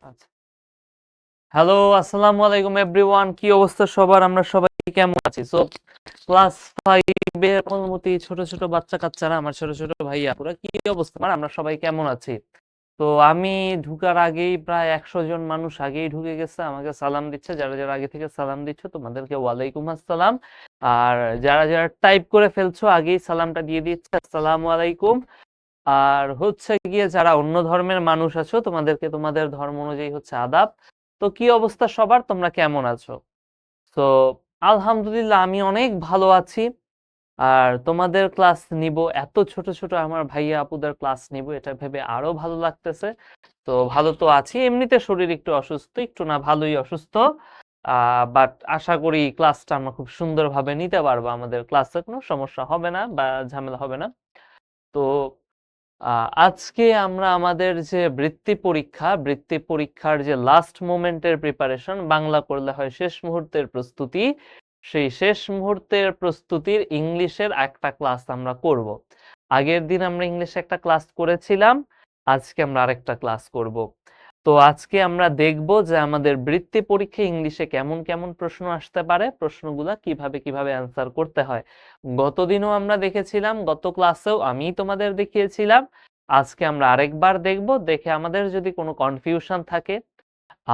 আচ্ছা। হ্যালো, আসসালামু আলাইকুম এভরিওয়ান। কি অবস্থা সবার? আমরা সবাই কেমন আছি? সো ক্লাস 5 এর অনুমতি ছোট ছোট বাচ্চা-কাচ্চারা, আমার ছোট ছোট ভাইয়া পুরা কি অবস্থা? মানে আমরা সবাই কেমন আছি? তো আমি ঢুকার আগেই প্রায় 100 জন মানুষ আগেই ঢুকে গেছে, আমাকে সালাম দিচ্ছে। যারা যারা আগে থেকে সালাম দিচ্ছ তোমাদেরকে ওয়ালাইকুম আসসালাম। আর যারা যারা টাইপ করে ফেলছো আগেই সালামটা দিয়ে দিচ্ছে, আসসালামু আলাইকুম। আর হচ্ছে গিয়ে যারা অন্য ধর্মের মানুষ আছো তোমাদেরকে তোমাদের ধর্ম অনুযায়ী হচ্ছে আদাব। তো কি অবস্থা সবার? তোমরা কেমন আছো? তো আলহামদুলিল্লাহ আমি অনেক ভালো আছি। আর তোমাদের ক্লাস নিব, এত ছোট ছোট আমার ভাইয়া আপুদের ক্লাস নিব, এটা ভেবে আরো ভালো লাগতেছে। তো ভালো তো আছি, এমনিতে শরীর একটু অসুস্থ, একটু না ভালোই অসুস্থ। বাট আশা করি ক্লাসটা আমরা খুব সুন্দরভাবে নিতে পারবো, আমাদের ক্লাসে কোনো সমস্যা হবে না বা ঝামেলা হবে না। তো আজকে আমরা আমাদের যে বৃত্তি পরীক্ষার যে লাস্ট মোমেন্টের প্রিপারেশন, বাংলা করলে হয় শেষ মুহূর্তের প্রস্তুতি, সেই শেষ মুহূর্তের প্রস্তুতির ইংলিশের একটা ক্লাস আমরা করব। আগের দিন আমরা ইংলিশে একটা ক্লাস করেছিলাম, আজকে আমরা আরেকটা ক্লাস করব। তো আজকে আমরা দেখব যে আমাদের বৃত্তি পরীক্ষায় ইংলিশে কেমন কেমন প্রশ্ন আসতে পারে, প্রশ্নগুলা কিভাবে কিভাবে অ্যান্সার করতে হয়। গতদিনও আমরা দেখেছিলাম, গত ক্লাসেও আমি তোমাদের দেখিয়েছিলাম। আজকে আমরা আরেকবার দেখব, দেখে আমাদের যদি কোনো কনফিউশন থাকে,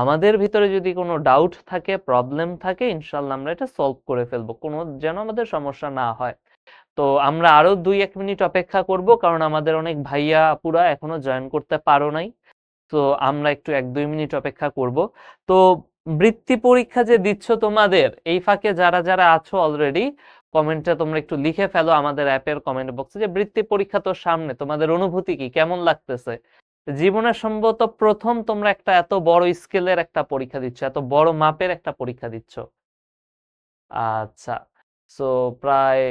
আমাদের ভিতরে যদি কোনো ডাউট থাকে, প্রবলেম থাকে, ইনশাল্লাহ আমরা এটা সলভ করে ফেলবো, কোনো যেন আমাদের সমস্যা না হয়। তো আমরা আরো 2-1 মিনিট অপেক্ষা করব, কারণ আমাদের অনেক ভাইয়া আপুরা এখনো জয়েন করতে পারো নাই। তো আমরা একটু 1-2 মিনিট অপেক্ষা করব। তো বৃত্তি পরীক্ষা যে দিচ্ছ তোমাদের, এই ফাঁকে যারা যারা আছো অলরেডি, কমেন্টে তোমরা একটু লিখে ফেলো আমাদের অ্যাপের কমেন্ট বক্সে যে বৃত্তি পরীক্ষা তো সামনে, তোমাদের অনুভূতি কি, কেমন লাগতেছে? জীবনের সম্ভবত প্রথম তোমরা একটা এত বড় স্কেলের একটা পরীক্ষা দিচ্ছ, এত বড় মাপের একটা পরীক্ষা দিচ্ছ। আচ্ছা। সো প্রায়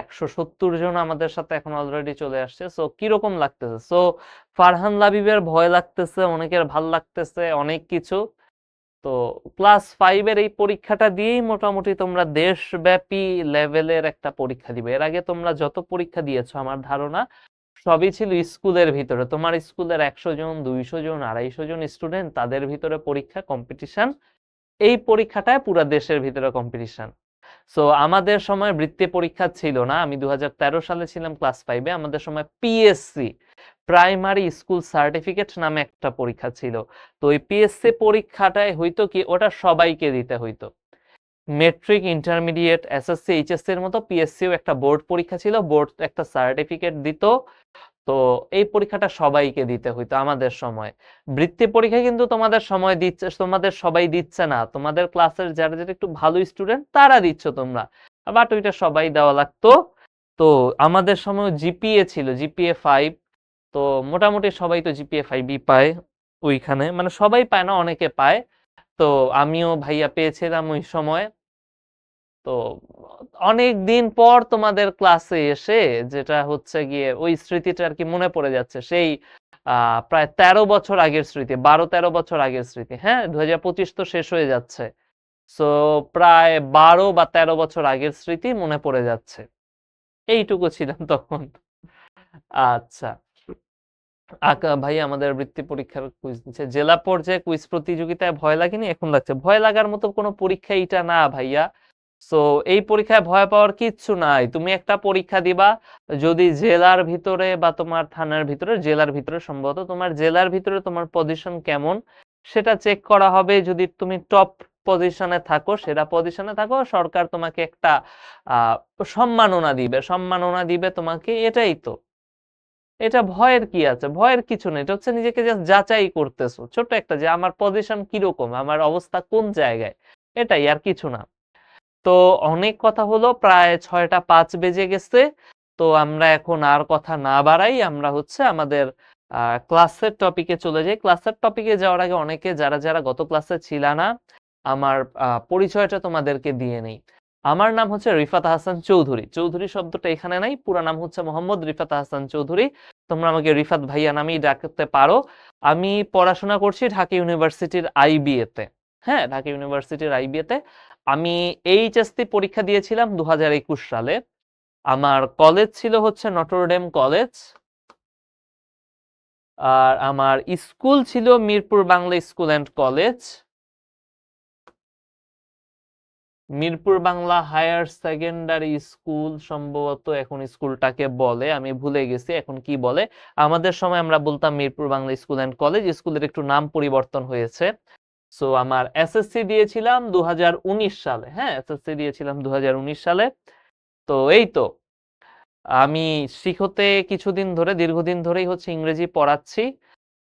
170 জন আমাদের সাথে এখন অলরেডি চলে আসছে। সো কিরকম লাগতেছে? সো ফারহান লাবিবের ভয় লাগতেছে, অনেকের ভাল লাগতেছে, অনেক কিছু। তো ক্লাস 5 এর এই পরীক্ষাটা দিয়েই মোটামুটি তোমরা দেশব্যাপী লেভেলের একটা পরীক্ষা দিবে। এর আগে তোমরা যত পরীক্ষা দিয়েছো আমার ধারণা সবই ছিল স্কুলের ভিতরে। তোমার স্কুলের 100 জন, 200 জন, 250 জন স্টুডেন্ট, তাদের ভিতরে পরীক্ষা, কম্পিটিশন। এই পরীক্ষাটায় পুরা দেশের ভিতরে কম্পিটিশন। সো আমাদের সময় বৃত্তি পরীক্ষা ছিল না, আমি 2013 সালে ছিলাম ক্লাস 5-এ। আমাদের সময় পিএসসি, প্রাইমারি স্কুল সার্টিফিকেট নামে একটা পরীক্ষা ছিল। তো ওই পিএসসি পরীক্ষাটায় হইতো কি, ওটা সবাইকে দিতে হইতো। মেট্রিক, ইন্টারমিডিয়েট, এসএসসি, এইচএসসি এর মতো পিএসসিও একটা বোর্ড পরীক্ষা ছিল, বোর্ড একটা সার্টিফিকেট দিত। তো এই পরীক্ষাটা সবাইকে দিতে হইতো আমাদের সময়। বৃত্তি পরীক্ষা কিন্তু তোমাদের সময় দিচ্ছে, তোমাদের সবাই দিচ্ছে না, তোমাদের ক্লাসের যারা যারা একটু ভালো স্টুডেন্ট তারা দিচ্ছ তোমরা, বাট ওইটা সবাই দেওয়া লাগতো। তো আমাদের সময় জিপিএ ছিল, জিপিএ 5। তো মোটামুটি সবাই তো জিপিএ 5ই পায় ওইখানে, মানে সবাই পায় না, অনেকে পায়। তো আমিও ভাইয়া পেয়েছিলাম ওই সময়। তো অনেক দিন পর তোমাদের ক্লাসে এসে যেটা হচ্ছে গিয়ে ওই স্মৃতিটা আর কি মনে পড়ে যাচ্ছে, সেই প্রায় 13 বছর আগের স্মৃতি, 12-13 বছর আগের স্মৃতি। হ্যাঁ, 2025 তো শেষ হয়ে যাচ্ছে। সো প্রায় 12 বা 13 বছর আগের স্মৃতি মনে পড়ে যাচ্ছে। এইটুকু ছিলাম তখন। আচ্ছা। ভাই আমাদের বৃত্তি পরীক্ষার কুইজ দিচ্ছে, জেলা পর্যায়ে কুইজ প্রতিযোগিতায় ভয় লাগেনি? এখন লাগছে। ভয় লাগার মতো কোনো পরীক্ষা এটা না ভাইয়া। সো এই পরীক্ষায় ভয় পাওয়ার কিচ্ছু নাই। তুমি একটা পরীক্ষা দিবা, যদি জেলার ভিতরে বা তোমার থানার ভিতরে, জেলার ভিতরে সম্ভবত, তোমার জেলার ভিতরে তোমার পজিশন কেমন সেটা চেক করা হবে। যদি তুমি টপ পজিশনে থাকো, সেরা পজিশনে থাকো, সরকার তোমাকে একটা আহ সম্মাননা দিবে, সম্মাননা দিবে তোমাকে, এটাই তো। এটা ভয়ের কি আছে? ভয়ের কিছু নেই। এটা হচ্ছে নিজেকে জাস্ট যাচাই করতেছো, ছোট একটা, যে আমার পজিশন কিরকম, আমার অবস্থা কোন জায়গায়, এটাই, আর কিছু না। তো অনেক কথা হলো, প্রায় 6টা 5 বেজে গেছে। তো আমরা এখন আর কথা না বাড়াই, আমরা হচ্ছে আমাদের ক্লাসের টপিকে চলে যাই। ক্লাসের টপিকে যাওয়ার আগে অনেকে যারা যারা গত ক্লাসে ছিল না, আমার পরিচয়টা তোমাদেরকে দিয়ে নেই। আমার নাম হচ্ছে রিফাত হাসান চৌধুরী। চৌধুরী শব্দটা এখানে নাই, পুরো নাম হচ্ছে মোহাম্মদ রিফাত হাসান চৌধুরী। তোমরা আমাকে রিফাত ভাইয়া নামেই ডাকতে পারো। আমি পড়াশোনা করছি ঢাকা ইউনিভার্সিটির আইবিএ তে। হ্যাঁ, ঢাকা ইউনিভার্সিটির আইবিএ তে। আমি এইচএসসি পরীক্ষা দিয়েছিলাম 2021 সালে। আমার কলেজ ছিল হচ্ছে নটরডেম কলেজ। আর আমার স্কুল ছিল Mirpur Bangla school and college, Mirpur Bangla higher secondary school সম্ভবত এখন স্কুলটাকে বলে, আমি ভুলে গেছি এখন কি বলে। আমাদের সময় আমরা বলতাম Mirpur Bangla school and college, স্কুলের একটু নাম পরিবর্তন হয়েছে। সো আমার এসএসসি দিয়েছিলাম 2019 সালে, হ্যাঁ এসএসসি দিয়েছিলাম 2019 সালে। তো এই তো আমি শিখতে কিছুদিন ধরে, দীর্ঘদিন ধরেই হচ্ছে ইংরেজি পড়াচ্ছি।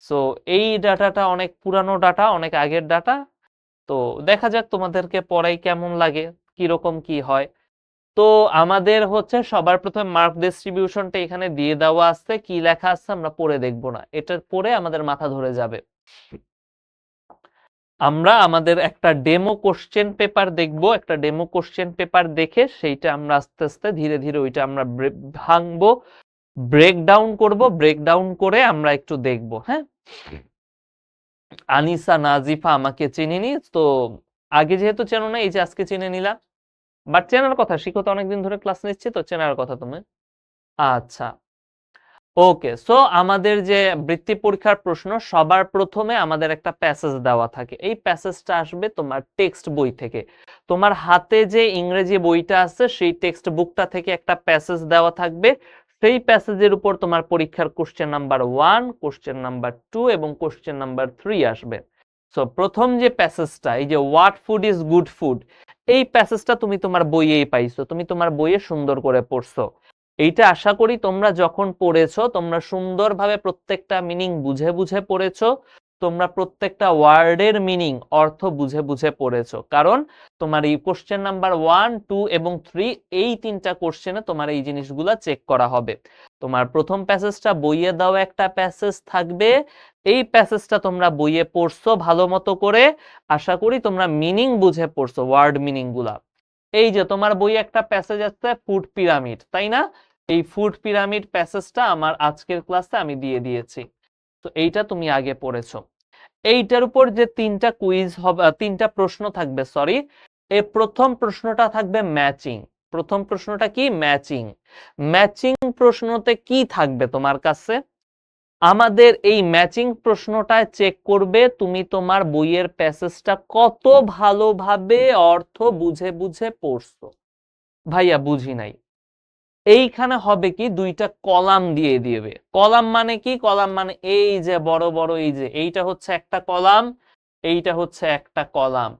সো এই ডাটাটা অনেক পুরানো ডাটা, অনেক আগের ডাটা। তো দেখা যাক তোমাদেরকে পড়াই কেমন লাগে, কিরকম কি হয়। তো আমাদের হচ্ছে সবার প্রথমে মার্ক ডিস্ট্রিবিউশনটা এখানে দিয়ে দেওয়া আছে, কি লেখা আছে আমরা পড়ে দেখবো না, এটা পড়ে আমাদের মাথা ধরে যাবে। আমরা আমাদের একটা ডেমো কোশ্চেন পেপার দেখব, একটা ডেমো কোশ্চেন পেপার দেখে সেইটা আমরা আস্তে আস্তে ধীরে ধীরে ওইটা আমরা ভাঙবো, ব্রেকডাউন করব, ব্রেকডাউন করে আমরা একটু দেখব। হ্যাঁ, আনিসা নাজিফা আমাকে চিনিনি তো, আগে যেহেতু চেনো না এই যে আজকে চিনে নিলা, বাট চেনার কথা, শিখো তো অনেকদিন ধরে ক্লাস নিচ্ছি তো চেনার কথা তুমি। আচ্ছা ওকে, সো আমাদের যে বৃত্তি পরীক্ষার প্রশ্ন, সবার প্রথমে আমাদের একটা প্যাসেজ দেওয়া থাকে, এই প্যাসেজটা আসবে তোমার টেক্সট বই থেকে। তোমার হাতে যে ইংরেজি বইটা আছে সেই টেক্সট বুকটা থেকে একটা প্যাসেজ দেওয়া থাকবে, সেই প্যাসেজের উপর তোমার পরীক্ষার কোশ্চেন নাম্বার 1, কোশ্চেন নাম্বার 2 এবং কোশ্চেন নাম্বার 3 আসবে। সো প্রথম যে প্যাসেজটা, এই যে what food is good food, এই প্যাসেজটা তুমি তোমার বইয়েই পাইছো, তুমি তোমার বইয়ে সুন্দর করে পড়ছো। এইটা আশা করি তোমরা যখন পড়েছো তোমরা সুন্দরভাবে প্রত্যেকটা মিনিং বুঝে বুঝে পড়েছো, তোমরা প্রত্যেকটা ওয়ার্ডের মিনিং অর্থ বুঝে বুঝে পড়েছো, কারণ তোমার এই কোশ্চেন নাম্বার 1, 2 এবং 3 এই তিনটা কোশ্চেনে তোমার এই জিনিসগুলা চেক করা হবে। তোমার প্রথম প্যাসেজটা বইয়ে দেওয়া একটা প্যাসেজ থাকবে, এই প্যাসেজটা তোমরা বইয়ে পড়ছো ভালো মতো করে, আশা করি তোমরা মিনিং বুঝে পড়ছো, ওয়ার্ড মিনিং গুলা। এই যে তোমার বইয়ে একটা প্যাসেজ আছে ফুড পিরামিড, তাই না? এই ফুড পিরামিড প্যাসেজটা আমার আজকের ক্লাসে আমি দিয়ে দিয়েছি, তো এইটা তুমি আগে পড়েছো। এইটার উপর যে তিনটা কুইজ হবে, তিনটা প্রশ্ন থাকবে, সরি, এই প্রথম প্রশ্নটা থাকবে ম্যাচিং। প্রথম প্রশ্নটা কি? ম্যাচিং। ম্যাচিং প্রশ্নতে কি থাকবে তোমার কাছে? আমাদের এই ম্যাচিং প্রশ্নটায় চেক করবে তুমি তোমার বইয়ের প্যাসেজটা কত ভালোভাবে অর্থ বুঝে বুঝে পড়ছো। ভাইয়া বুঝি নাই, এইখানে হবে কি দুইটা কলাম দিয়ে দিবে। কলাম মানে কি? কলাম মানে এই যে বড় বড়, এই যে এইটা হচ্ছে একটা কলাম, এইটা হচ্ছে একটা কলাম।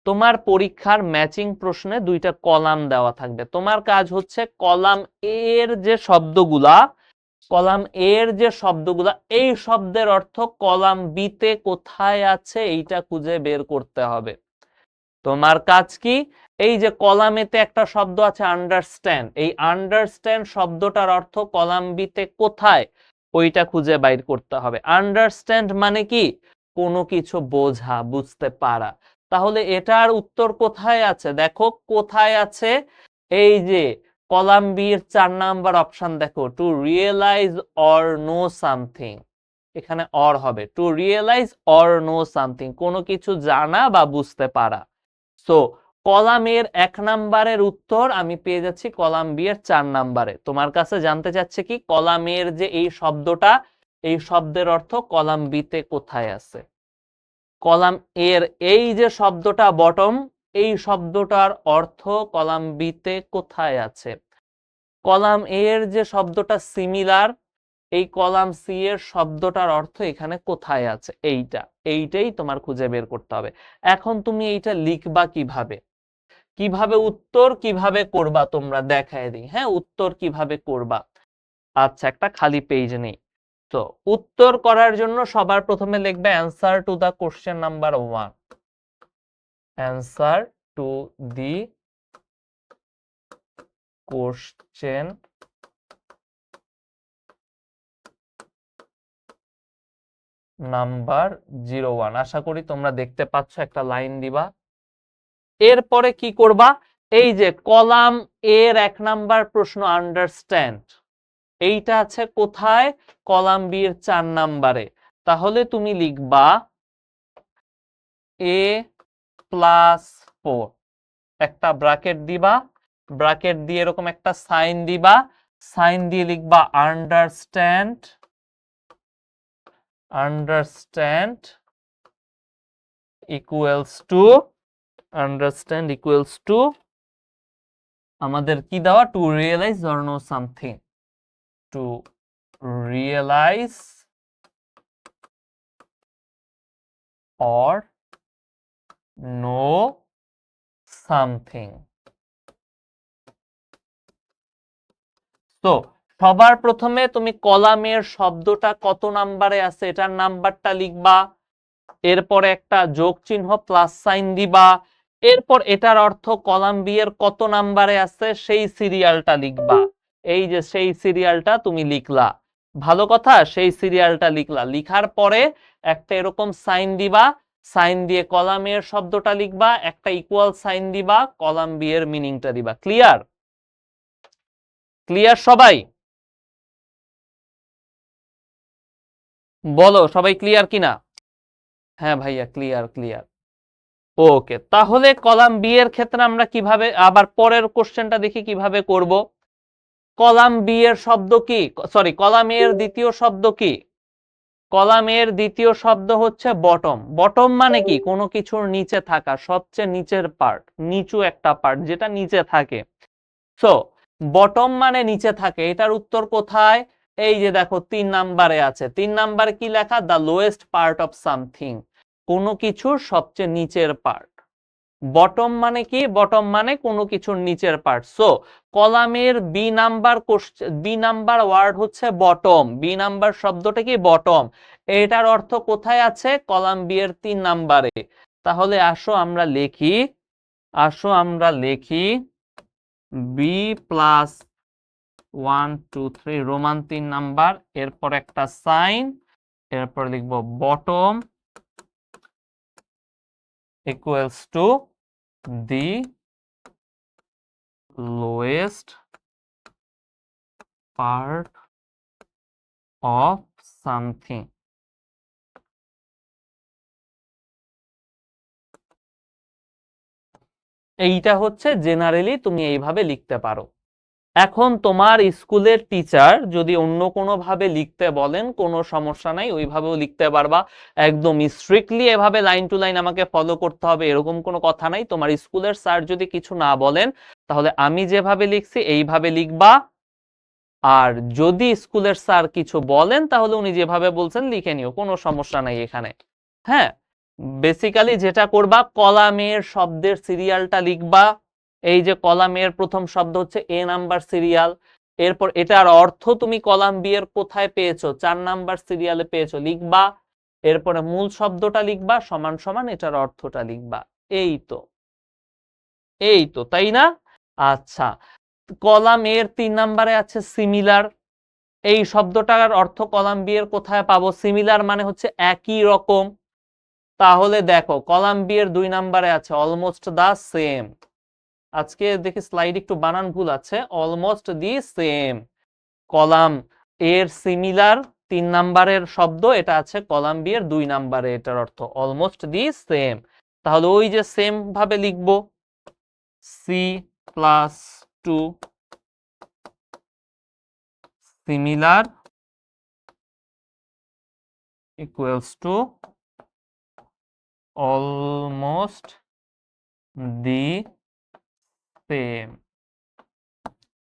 তোমার পরীক্ষার ম্যাচিং প্রশ্নে দুইটা কলাম দেওয়া থাকবে, তোমার কাজ হচ্ছে কলাম এর যে শব্দগুলা, কলাম এর যে শব্দগুলা, এই শব্দের অর্থ কলাম বিতে কোথায় আছে এইটা খুঁজে বের করতে হবে। তোমার কাজ কি? এই যে কলামেতে একটা শব্দ আছে আন্ডারস্ট্যান্ড, এই আন্ডারস্ট্যান্ড শব্দটার অর্থ কলাম বিতে কোথায় ওইটা খুঁজে বাইর করতে হবে। আন্ডারস্ট্যান্ড মানে কি? কোনো কিছু বোঝা, বুঝতে পারা। তাহলে এটার উত্তর কোথায় আছে? দেখো কোথায় আছে, এই যে কলাম বির 4 নাম্বার অপশন দেখো, to realise or know something, এখানে অর হবে, to realise or know something, কোনো কিছু জানা বা বুঝতে পারা। সো কলামের 1 নাম্বারের উত্তর আমি পেয়ে যাচ্ছি কলাম বি এর 4 নাম্বারে। তোমার কাছে জানতে চাচ্ছে কি কলামের যে এই শব্দটা, এই শব্দের অর্থ কলাম বি তে কোথায় আছে। কলাম এর এই যে শব্দটা বটম, এই শব্দটার অর্থ কলাম বি তে কোথায় আছে। কলাম এর যে শব্দটা সিমিলার, এই কলাম সি এর শব্দটার অর্থ এখানে কোথায় আছে, এইটাই তোমার খুঁজে বের করতে হবে। এখন তুমি এইটা লিখবা কিভাবে, কিভাবে উত্তর কিভাবে করবা তোমরা দেখায় দিই। হ্যাঁ, উত্তর কিভাবে করবা। আচ্ছা, একটা খালি পেজ নেই, তো উত্তর করার জন্য সবার প্রথমে লিখবে answer to the question number 1, answer to the question number 01। আশা করি তোমরা দেখতে পাচ্ছ, একটা লাইন দিবা। এরপরে কি করবা, এই যে কলাম এর 1 নাম্বার প্রশ্ন আন্ডারস্ট্যান্ড, এইটা আছে কোথায়? কলাম বি এর 4 নাম্বারে। তাহলে তুমি লিখবা a+4, একটা ব্র্যাকেট দিবা, ব্র্যাকেট দিয়ে এরকম একটা সাইন দিবা, সাইন দিয়ে লিখবা আন্ডারস্ট্যান্ড আন্ডারস্ট্যান্ড ইকুয়ালস টু আমাদের কি দেওয়া, to realise or know something, to realise or know something. তো সবার প্রথমে তুমি কলামের শব্দটা কত নাম্বারে আছে এটার নাম্বারটা লিখবা, এরপরে একটা যোগ চিহ্ন প্লাস সাইন দিবা, এরপর এটার অর্থ কলাম বি এর কত নাম্বারে আছে সেই সিরিয়ালটা লিখবা। এই যে সেই সিরিয়ালটা তুমি লিখলা, ভালো কথা, সেই সিরিয়ালটা লিখলা, লিখার পরে একটা এরকম সাইন দিবা, সাইন দিয়ে কলামের শব্দটা লিখবা, একটা ইকুয়াল সাইন দিবা, কলাম বি এর মিনিংটা দিবা। ক্লিয়ার? ক্লিয়ার সবাই? বলো সবাই ক্লিয়ার কিনা? হ্যাঁ ভাইয়া ক্লিয়ার ক্লিয়ার। ওকে, তাহলে কলাম বি এর ক্ষেত্রে আমরা কিভাবে, আবার পরের কোশ্চেনটা দেখি কিভাবে করব। কলাম বি এর শব্দ কি, সরি কলাম এর দ্বিতীয় শব্দ কি? কলামের দ্বিতীয় শব্দ হচ্ছে বটম। বটম মানে কি? কোনো কিছুর নিচে থাকা, সবচেয়ে নিচের পার্ট, নিচু একটা পার্ট যেটা নিচে থাকে। সো বটম মানে নিচে থাকে, এটার উত্তর কোথায়? এই যে দেখো 3 নাম্বারে আছে। 3 নাম্বারে কি লেখা? The lowest part of something, কোনো কিছুর সবচেয়ে নিচের পার্ট। বটম মানে কি? বটম মানে কোনো কিছুর নিচের পার্ট। সো কলামের বি নাম্বার ওয়ার্ড হচ্ছে বটম, বি নাম্বার শব্দটা কি? বটম। এটার অর্থ কোথায় আছে? কলাম বি এর 3 নাম্বারে। তাহলে আসো আমরা লিখি বি প্লাস 1 2 3 রোমান 3 নাম্বার, এরপর একটা সাইন, এরপর লিখবো bottom equals to the lowest part of something। এইটা হচ্ছে জেনারেলি তুমি এইভাবে লিখতে পারো। এখন তোমার স্কুলের টিচার যদি অন্য কোনো ভাবে লিখতে বলেন কোনো সমস্যা নাই, ওইভাবেও লিখতে পারবা। একদম স্ট্রিক্টলি এভাবে লাইন টু লাইন আমাকে ফলো করতে হবে এরকম কোনো কথা নাই। তোমার স্কুলের স্যার যদি কিছু না বলেন তাহলে আমি যেভাবে লিখছি এইভাবে লিখবা, আর যদি স্কুলের স্যার কিছু বলেন তাহলে উনি যেভাবে বলছেন লিখে নিও, কোনো সমস্যা নাই এখানে। হ্যাঁ, বেসিক্যালি যেটা করবা, কলামের শব্দের সিরিয়ালটা লিখবা। এই যে কলামের প্রথম শব্দ হচ্ছে এ নাম্বার সিরিয়াল, এরপর এটার অর্থ তুমি কলাম বি এর কোথায় পেয়েছো? 4 নাম্বার সিরিয়ালে পেয়েছো, লিখবা। এরপরে মূল শব্দটা লিখবা, সমান সমান এটার অর্থটা লিখবা। এই তো তাই না? আচ্ছা, কলাম এর 3 নাম্বারে আছে সিমিলার। এই শব্দটার অর্থ কলাম বি এর কোথায় পাবো? সিমিলার মানে হচ্ছে একই রকম। তাহলে দেখো কলাম বি এর 2 নাম্বারে আছে অলমোস্ট দা সেম। আজকে দেখি স্লাইড একটু বানান ভুল আছে, অলমোস্ট দি সেম। কলাম এর সিমিলার 3 নাম্বারের শব্দ, এটা আছে কলাম বি এর 2 নাম্বারে, এটার অর্থ অলমোস্ট দি সেম। তাহলে ওই যে সেম ভাবে লিখবো, C plus 2 similar equals to almost the same.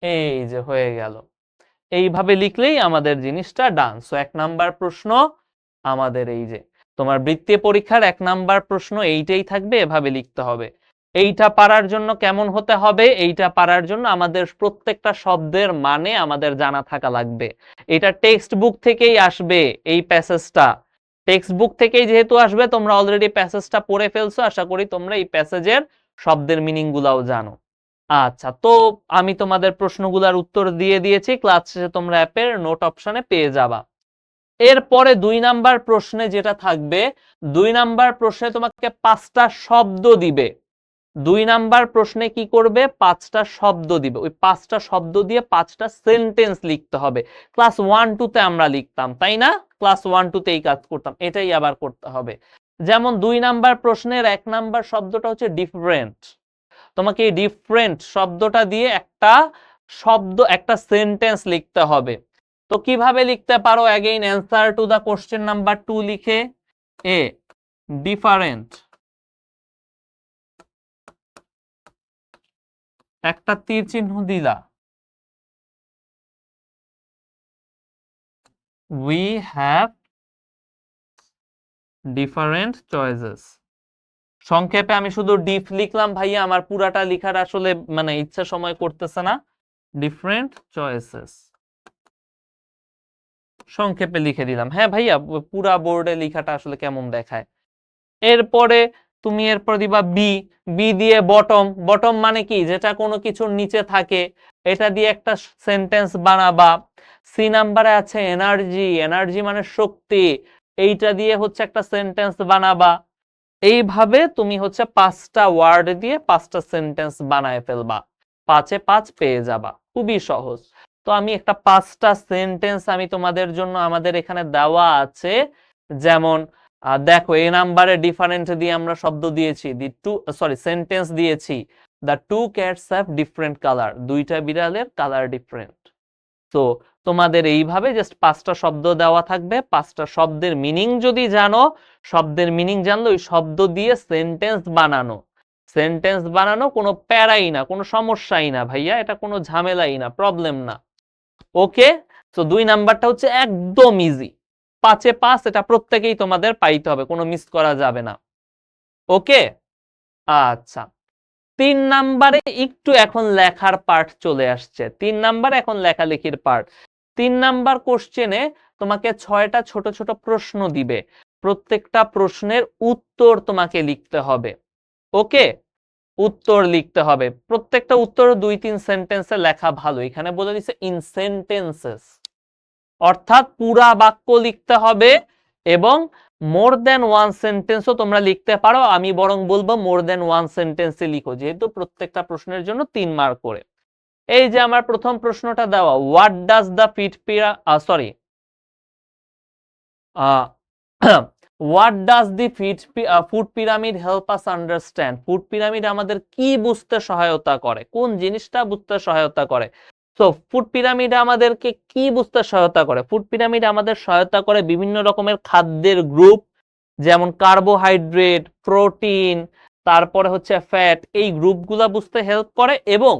এই যে হয়ে গেল। এইভাবে লিখলেই আমাদের জিনিসটা ডান। সো 1 নাম্বার প্রশ্ন আমাদের এই যে তোমার বৃত্তি পরীক্ষার 1 নাম্বার প্রশ্ন এইটাই থাকবে, এভাবে লিখতে হবে। এইটা পারার জন্য কেমন হতে হবে? এইটা পারার জন্য আমাদের প্রত্যেকটা শব্দের মানে আমাদের জানা থাকা লাগবে। এটা টেক্সট বুক থেকেই আসবে, এই প্যাসেজটা টেক্সট বুক থেকেই যেহেতু আসবে, তোমরা অলরেডি প্যাসেজটা পড়ে ফেলছো, আশা করি তোমরা এই প্যাসেজের শব্দের মিনিং গুলাও জানো। আচ্ছা, তো আমি তোমাদের প্রশ্নগুলোর উত্তর দিয়ে দিয়েছি, ক্লাস শেষে তোমরা অ্যাপের নোট অপশনে পেয়ে যাবা। এরপরে 2 নাম্বার প্রশ্নে যেটা থাকবে, 2 নাম্বার প্রশ্নে তোমাকে 5টা শব্দ দিবে। 2 নাম্বার প্রশ্নে কি করবে? 5টা শব্দ দিবে। ওই 5টা শব্দ দিয়ে 5টা সেন্টেন্স লিখতে হবে। ক্লাস 1 2 তে আমরা লিখতাম, তাই না? ক্লাস 1 2 তে এই কাজ করতাম, এটাই আবার করতে হবে। যেমন 2 নাম্বার প্রশ্নের 1 নাম্বার শব্দটা হচ্ছে ডিফারেন্ট। তোমাকে এই ডিফারেন্ট শব্দটা দিয়ে একটা শব্দ, একটা সেন্টেন্স লিখতে হবে। তো কিভাবে লিখতে পারো? Again answer to the question number 2 লিখে এ ডিফারেন্ট, একটা তীর চিহ্ন দিলা, we have different choices। সংক্ষেপে আমি শুধু ডিফ লিখলাম ভাইয়া, আমার পুরাটা লিখার আসলে মানে ইচ্ছা সময় করতেছে না। ডিফারেন্ট চয়েসেস সংক্ষেপে লিখে দিলাম। হ্যাঁ ভাইয়া, পুরা বোর্ডে লেখাটা আসলে কেমন দেখায়। এরপরে তুমি এরপর দিবা বি, বি দিয়ে বটম, বটম মানে কি? যেটা কোনো কিছুর নিচে থাকে, এটা দিয়ে একটা সেন্টেন্স বানাবা। সি নাম্বারে আছে এনার্জি, এনার্জি মানে শক্তি, এইটা দিয়ে হচ্ছে একটা সেন্টেন্স বানাবা। এইভাবে তুমি হচ্ছে 5টা ওয়ার্ড দিয়ে 5টা সেন্টেন্স বানায় ফেলবা, 5-এ 5 পেয়ে যাবা। খুবই সহজ। তো আমি একটা 5টা সেন্টেন্স আমি তোমাদের জন্য আমাদের এখানে দেওয়া আছে। যেমন দেখো, এই নাম্বারে ডিফারেন্ট দিয়ে আমরা শব্দ দিয়েছি, সেন্টেন্স দিয়েছি, the two cats have different colour, দুইটা বিড়ালের কালার ডিফারেন্ট। তো তোমাদের এইভাবে জাস্ট 5টা শব্দ দেওয়া থাকবে, 5টা শব্দের মিনিং যদি জানো, শব্দের মিনিং জানলে ওই শব্দ দিয়ে সেন্টেন্স বানানো, সেন্টেন্স বানানো কোনো প্যারাই না, কোনো সমস্যাই না ভাইয়া, এটা কোনো ঝামেলাই না, প্রবলেম না। ওকে, তো 2 নাম্বারটা হচ্ছে একদম ইজি, 5-এ 5, এটা প্রত্যেকেই তোমাদের পাইতে হবে, কোনো মিস করা যাবে না। ওকে, আচ্ছা। 3 নাম্বারে একটু এখন লেখার পার্ট চলে আসছে, 3 নাম্বার এখন লেখালেখির পার্ট। 3 নাম্বার কোশ্চেনে তোমাকে 6টা ছোট ছোট প্রশ্ন দিবে, প্রত্যেকটা প্রশ্নের উত্তর তোমাকে লিখতে হবে। ওকে, উত্তর লিখতে হবে, প্রত্যেকটা উত্তর 2-3 সেন্টেন্সে লেখা ভালো। এখানে বলে দিছে ইন সেন্টেন্সেস, অর্থাৎ পুরা বাক্য লিখতে হবে, এবং মোর দেন ওয়ান সেন্টেন্সও তোমরা লিখতে পারো, আমি বরং বলবো মোর দেন ওয়ান সেন্টেন্সে লিখো, যেহেতু প্রত্যেকটা প্রশ্নের জন্য 3 মার্ক করে। এই যে আমার প্রথম প্রশ্নটা দেওয়া, what does the what does the food pyramid help us understand, food pyramid আমাদের কি বুঝতে সহায়তা করে, কোন জিনিসটা বুঝতে সহায়তা করে? তো ফুড পিরামিড আমাদেরকে কি বুঝতে সহায়তা করে? ফুড পিরামিড আমাদের সহায়তা করে বিভিন্ন রকমের খাদ্যের গ্রুপ, যেমন কার্বোহাইড্রেট, প্রোটিন, তারপরে হচ্ছে ফ্যাট, এই গ্রুপগুলা বুঝতে হেল্প করে, এবং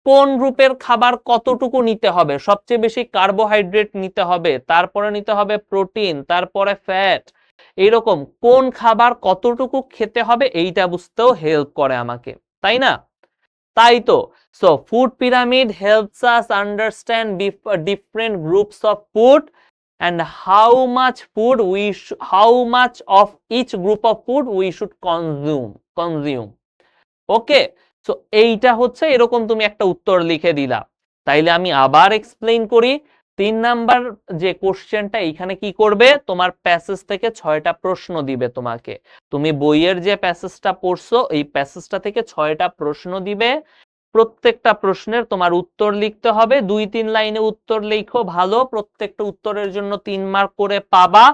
কোন গ্রুপের খাবার কতটুকু নিতে হবে, সবচেয়ে বেশি কার্বোহাইড্রেট নিতে হবে, তারপরে নিতে হবে প্রোটিন, তারপরে ফ্যাট, এইরকম কোন খাবার কতটুকু খেতে হবে এইটা বুঝতেও হেল্প করে আমাকে, তাই না? তাই তো। So food pyramid helps us understand different groups of food and how much of each group of food we should consume। Okay, so এইটা হচ্ছে এরকম তুমি একটা উত্তর লিখে দিলা। তাইলে আমি আবার এক্সপ্লেইন করি, 3 নাম্বার যে কোশ্চেনটা, এইখানে কি করবে, তোমার প্যাসেজ থেকে 6টা প্রশ্ন দিবে তোমাকে। তুমি বইয়ের যে প্যাসেজটা পড়ছো, এই প্যাসেজটা থেকে 6টা প্রশ্ন দিবে, প্রত্যেকটা প্রশ্নের তোমার উত্তর লিখতে হবে, 2-3 লাইনে উত্তর লেখো ভালো, প্রত্যেকটা উত্তরের জন্য 3 মার্ক করে পাবা।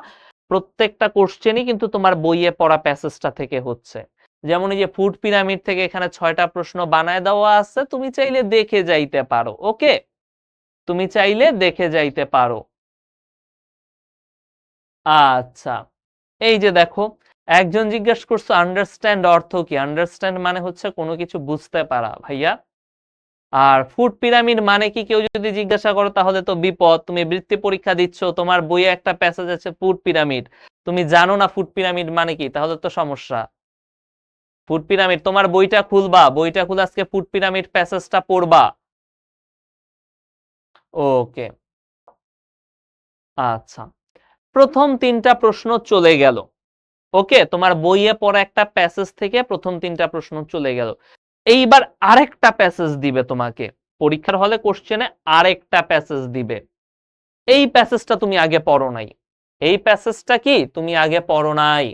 প্রত্যেকটা কোশ্চেনই কিন্তু তোমার বইয়ে পড়া প্যাসেজটা থেকে হচ্ছে। যেমন এই যে ফুড পিরামিড থেকে এখানে 6টা প্রশ্ন বানায় দেওয়া আছে, তুমি চাইলে দেখে যাইতে পারো। ওকে, তুমি চাইলে দেখে যাইতে পারো। আচ্ছা, এই যে দেখো, একজন জিজ্ঞাসা করছো আন্ডারস্ট্যান্ড অর্থ কি? আন্ডারস্ট্যান্ড মানে হচ্ছে কোনো কিছু বুঝতে পারা ভাইয়া। আর ফুড পিরামিড মানে কি কেউ যদি জিজ্ঞাসা করো তাহলে তো বিপদ, তুমি বৃত্তি পরীক্ষা দিচ্ছ, তোমার বইয়ে একটা প্যাসেজ আছে ফুড পিরামিড, তুমি জানো না ফুড পিরামিড মানে কি, তাহলে তো সমস্যা। ফুড পিরামিড, তোমার বইটা খুলবা, বইটা খুলে আজকে ফুড পিরামিড প্যাসেজটা পড়বা। ওকে, আচ্ছা, প্রথম 3টা প্রশ্ন চলে গেল। ওকে, তোমার বইয়ে পড়া একটা প্যাসেজ থেকে প্রথম 3টা প্রশ্ন চলে গেল। এইবার আরেকটা প্যাসেজ দিবে তোমাকে, পরীক্ষার হলে কোশ্চেনে আরেকটা প্যাসেজ দিবে। এই প্যাসেজটা তুমি আগে পড়ো নাই, এই প্যাসেজটা কি তুমি আগে পড়ো নাই,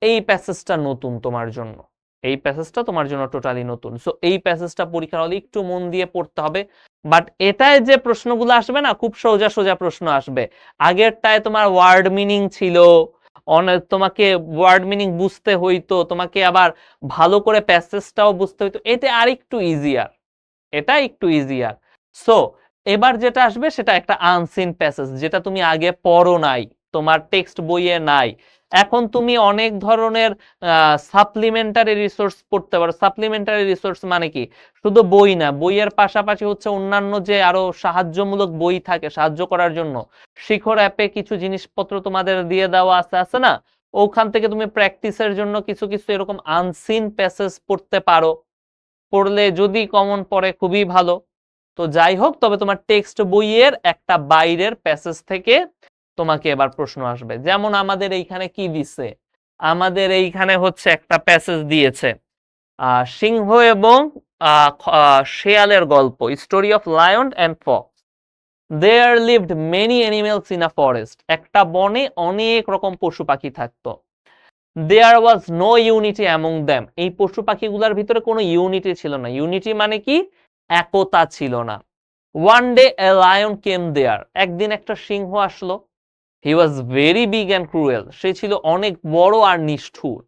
এই প্যাসেজটা নতুন তোমার জন্য, এই প্যাসেজটা তোমার জন্য টোটালি নতুন। সো এই প্যাসেজটা পরীক্ষার হলে একটু মন দিয়ে পড়তে হবে। বাট এটায় যে প্রশ্নগুলো আসবে না, খুব সোজা সোজা প্রশ্ন আসবে। আগেরটায় তোমার ওয়ার্ড মিনিং ছিল, অনেক তোমাকে ওয়ার্ড মিনিং বুঝতে হইতো, তোমাকে আবার ভালো করে প্যাসেজটাও বুঝতে হইতো, এটা আরেকটু ইজিয়ার, এটা একটু ইজিয়ার। সো এবার যেটা আসবে সেটা একটা আনসিন প্যাসেজ, যেটা তুমি আগে পড়ো নাই, তোমার টেক্সট বইয়ে নাই। এখন তুমি অনেক ধরনের সাপ্লিমেন্টারি রিসোর্স পড়তে পারো। সাপ্লিমেন্টারি রিসোর্স মানে কি? শুধু বই না, বইয়ের পাশাপাশি হচ্ছে অন্যান্য যে আরো সাহায্যমূলক বই থাকে সাহায্য করার জন্য। শিখর অ্যাপে কিছু জিনিসপত্র তোমাদের দিয়ে দেওয়া আছে না? ওখান থেকে তুমি প্র্যাকটিসের জন্য কিছু কিছু এরকম আনসিন প্যাসেজ পড়তে পারো। পড়লে যদি কমন পড়ে খুবই ভালো। তো যাই হোক, তবে তোমার টেক্সট বইয়ের একটা বাইরের প্যাসেজ থেকে তোমাকে এবার প্রশ্ন আসবে। যেমন আমাদের এইখানে কি দিছে, আমাদের এইখানে হচ্ছে একটা প্যাসেজ দিয়েছে, সিংহ এবং শেয়ালের গল্প, story of lion and fox. There lived many animals in a forest. একটা বনে অনেক রকম পশু পাখি থাকতো। There was no unity among them. এই পশু পাখিগুলোর ভিতরে কোনো ইউনিটি ছিল না। ইউনিটি মানে কি? একতা ছিল না। One day a lion came there. একদিন একটা সিংহ আসলো। He was very big and cruel. সে ছিল অনেক বড় আর নিষ্ঠুর।